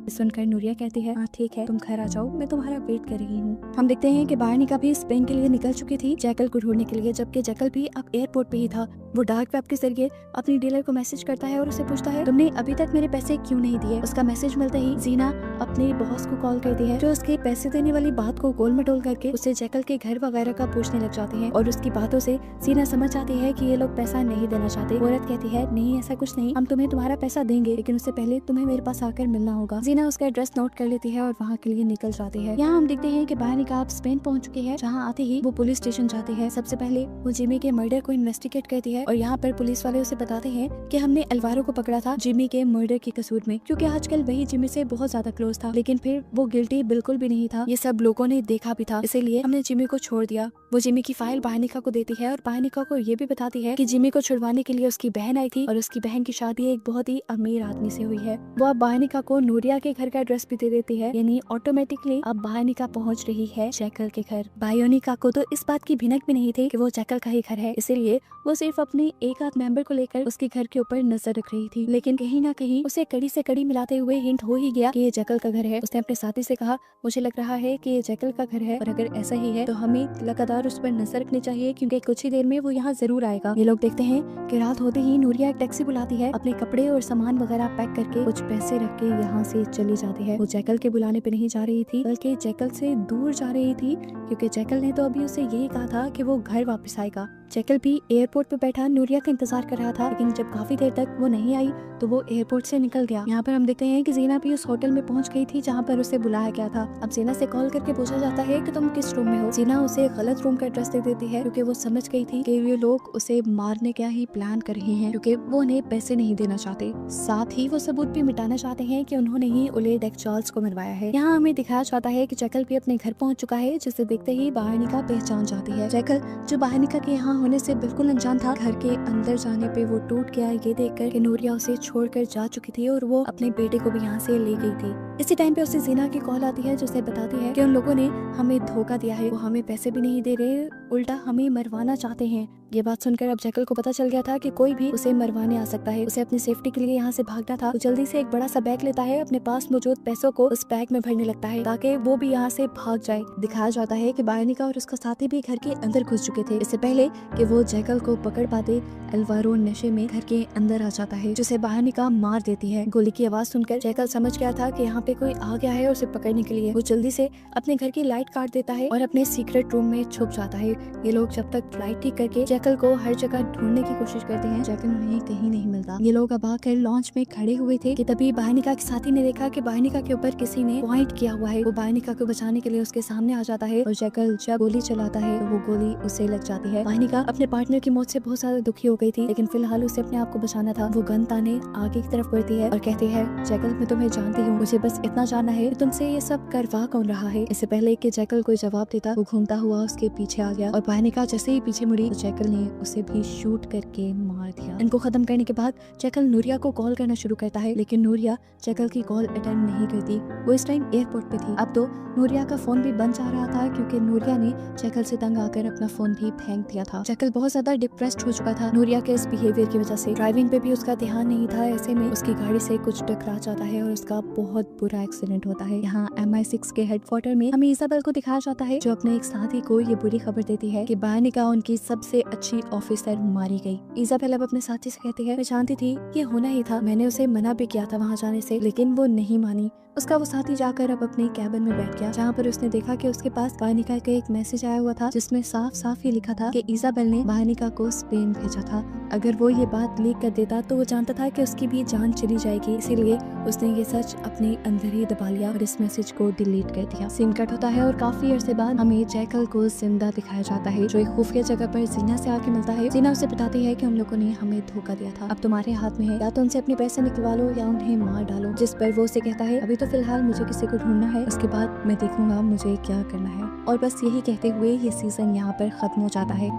सुनकर नूरिया कहती है, हाँ ठीक है, तुम घर आ जाओ, मैं तुम्हारा वेट कर रही हूँ। हम देखते हैं कि बानिका भी स्पेन के लिए निकल चुकी थी जैकल को ढूंढने के लिए, जबकि जैकल भी अब एयरपोर्ट पे ही था। वो डार्क वेब के जरिए अपनी डीलर को मैसेज करता है और उसे पूछता है, तुमने अभी तक मेरे पैसे क्यों नहीं दिए? उसका मैसेज मिलते ही जीना अपने बॉस को कॉल करती है, जो उसके पैसे देने वाली बात को गोल मटोल करके उसे जैकल के घर वगैरह का पूछने लग जाते हैं और उसकी बातों से जीना समझ जाती है कि ये लोग पैसा नहीं देना चाहते। औरत कहती है, नहीं, ऐसा कुछ नहीं, हम तुम्हें तुम्हारा पैसा देंगे, लेकिन उससे पहले तुम्हें मेरे पास आकर मिलना होगा। जीना उसका एड्रेस नोट कर लेती है और वहाँ के लिए निकल जाती है। यहाँ हम देखते हैं कि बानिका अब स्पेन पहुंच चुकी है, जहाँ आते ही वो पुलिस स्टेशन जाती है। सबसे पहले वो जिमी के मर्डर को इन्वेस्टिगेट करती है है और यहाँ पर पुलिस वाले उसे बताते हैं कि हमने अल्वारो को पकड़ा था जिमी के मर्डर के कसूर में, क्योंकि आजकल वही जिमी से बहुत ज्यादा क्लोज था, लेकिन फिर वो गिल्टी बिल्कुल भी नहीं था। ये सब लोगों ने देखा भी था, इसीलिए हमने जिमी को छोड़ दिया। वो जिमी की फाइल बाहनिका को देती है और बाहनिका को ये भी बताती है कि जिमी को छुड़वाने के लिए उसकी बहन आई थी और उसकी बहन की शादी एक बहुत ही अमीर आदमी से हुई है। वो अब बाहनिका को नूरिया के घर का एड्रेस भी दे देती है, यानी ऑटोमेटिकली अब बाहनिका पहुंच रही है जैकल के घर। बायोनिका को तो इस बात की भिनक भी नहीं थी कि वो जैकल का ही घर है, इसीलिए वो सिर्फ अपने एक आध मेंबर को लेकर उसके घर के ऊपर नजर रख रही थी। लेकिन कहीं ना कहीं उसे कड़ी से कड़ी मिलाते हुए हिंट हो ही गया कि ये जैकल का घर है। उसने अपने साथी से कहा, मुझे लग रहा है कि ये जैकल का घर है और अगर ऐसा ही है तो हमें लगातार उस पर नजर रखनी चाहिए, क्योंकि कुछ ही देर में वो यहाँ जरूर आएगा। ये लोग देखते हैं कि रात होते ही नूरिया एक टैक्सी बुलाती है, अपने कपड़े और सामान वगैरह पैक करके कुछ पैसे रख के यहाँ से चली जाती है। वो जैकल के बुलाने पे नहीं जा रही थी, बल्कि जैकल से दूर जा रही थी, क्योंकि जैकल ने तो अभी उसे यही कहा था कि वो घर वापस आएगा। जैकल भी एयरपोर्ट पे बैठा नूरिया का इंतजार कर रहा था, लेकिन जब काफी देर तक वो नहीं आई तो वो एयरपोर्ट से निकल गया। यहाँ पर हम देखते हैं कि जीना भी उस होटल में पहुंच गई थी जहाँ पर उसे बुलाया गया था। अब जीना से कॉल करके पूछा जाता है कि तुम किस रूम में हो। जीना उसे गलत रूम का एड्रेस दे देती है, क्योंकि वो समझ गई थी कि ये लोग उसे मारने का ही प्लान कर रहे हैं, क्योंकि वो उन्हें पैसे नहीं देना चाहते। साथ ही वो सबूत भी मिटाना चाहते हैं कि उन्होंने ही ओलेड एक्चार्ल्स को मरवाया है। यहाँ हमें दिखाया जाता है कि जैकल भी अपने घर पहुंच चुका है, जिसे देखते ही बाहनिका पहचान जाती है। जैकल जो बाहनिका के यहाँ होने से बिल्कुल अनजान था, घर के अंदर जाने पे वो टूट गया ये देखकर कि नूरिया उसे छोड़कर जा चुकी थी और वो अपने बेटे को भी यहाँ से ले गई थी। इसी टाइम पे उसे जीना की कॉल आती है, जो उसे बताती है कि उन लोगों ने हमें धोखा दिया है, वो हमें पैसे भी नहीं दे रहे, उल्टा हमें मरवाना चाहते हैं। ये बात सुनकर अब जैकल को पता चल गया था कि कोई भी उसे मरवाने आ सकता है। उसे अपनी सेफ्टी के लिए यहाँ से भागना था, तो जल्दी से एक बड़ा सा बैग लेता है, अपने पास मौजूद पैसों को उस बैग में भरने लगता है ताकि वो भी यहाँ से भाग जाए। दिखाया जाता है कि बायोनिका और उसका साथी भी घर के अंदर घुस चुके थे। इससे पहले कि वो जैकल को पकड़ पाते, अल्वारो नशे में घर के अंदर आ जाता है, जिसे बायोनिका मार देती है। गोली की आवाज सुनकर जैकल समझ गया था कि यहाँ पे कोई आ गया है उसे पकड़ने के लिए। वो जल्दी से अपने घर की लाइट काट देता है और अपने सीक्रेट रूम में छुप जाता है। ये लोग जब तक लाइट ठीक करके जैकल को हर जगह ढूंढने की कोशिश करते हैं, जैकल उन्हें कहीं नहीं मिलता। ये लोग अब आकर लॉन्च में खड़े हुए थे कि तभी बायोनिका के साथी ने देखा कि बायोनिका के ऊपर किसी ने पॉइंट किया हुआ है। वो बायोनिका को बचाने के लिए उसके सामने आ जाता है और जैकल जब गोली चलाता है तो वो गोली उसे लग जाती है। बायोनिका अपने पार्टनर की मौत से बहुत ज्यादा दुखी हो गई थी, लेकिन फिलहाल उसे अपने आप को बचाना था। वो गन ताने आगे की तरफ बढ़ती है और कहती है, जैकल मैं तुम्हें जानती हूँ, मुझे बस इतना जानना है कि तुमसे ये सब करवा कौन रहा है। इससे पहले कि जैकल कोई जवाब देता, वो घूमता हुआ उसके पीछे आ गया और बायोनिका जैसे ही पीछे मुड़ी तो जैकल ने उसे भी शूट करके मार दिया। इनको खत्म करने के बाद जैकल नूरिया को कॉल करना शुरू करता है, लेकिन नूरिया जैकल की कॉल अटेंड नहीं करती। वो इस टाइम एयरपोर्ट पे थी। अब तो नूरिया का फोन भी बंद जा रहा था, क्योंकि नूरिया ने जैकल से तंग आकर अपना फोन भी फेंक दिया था। जैकल बहुत ज्यादा डिप्रेस्ड हो चुका था नूरिया के इस बिहेवियर की वजह से। ड्राइविंग पे भी उसका ध्यान नहीं था, ऐसे में उसकी गाड़ी से कुछ टकरा जाता है और उसका बहुत बुरा एक्सीडेंट होता है। यहाँ MI6 के हेडक्वार्टर में हमें इजाबेल को दिखाया जाता है, जो अपने एक साथी को ये बुरी खबर देती है कि बायोनिका उनकी सबसे अच्छी ऑफिसर मारी गई। इजाबेल अब अपने साथी से कहती है, मैं जानती थी ये होना ही था, मैंने उसे मना भी किया था वहाँ जाने से, लेकिन वो नहीं मानी। उसका वो साथी जाकर अब अपने कैबिन में बैठ गया, जहाँ पर उसने देखा कि उसके पास बायोनिका का एक मैसेज आया हुआ था, जिसमें साफ साफ ये लिखा था कि इजाबेल ने बायोनिका को स्पेन भेजा था। अगर वो ये बात लीक कर देता तो वो जानता था कि उसकी भी जान चली जाएगी, इसीलिए उसने ये सच अपने अंदर ही दबा लिया और इस मैसेज को डिलीट कर दिया। सीन कट होता है और काफी अरसे बाद हमें जैकल को जिंदा दिखाया जाता है, जो एक खुफिया जगह पर जीना से आके मिलता है। जीना उसे बताती है कि उन लोगों ने हमें धोखा दिया था, अब तुम्हारे हाथ में है, या तो उनसे अपने पैसे निकलवा लो या उन्हें मार डालो। जिस पर वो उसे कहता है, अभी तो फिलहाल मुझे किसी को ढूंढना है, उसके बाद मैं देखूंगा मुझे क्या करना है। और बस यही कहते हुए ये सीजन यहाँ पर खत्म हो जाता है।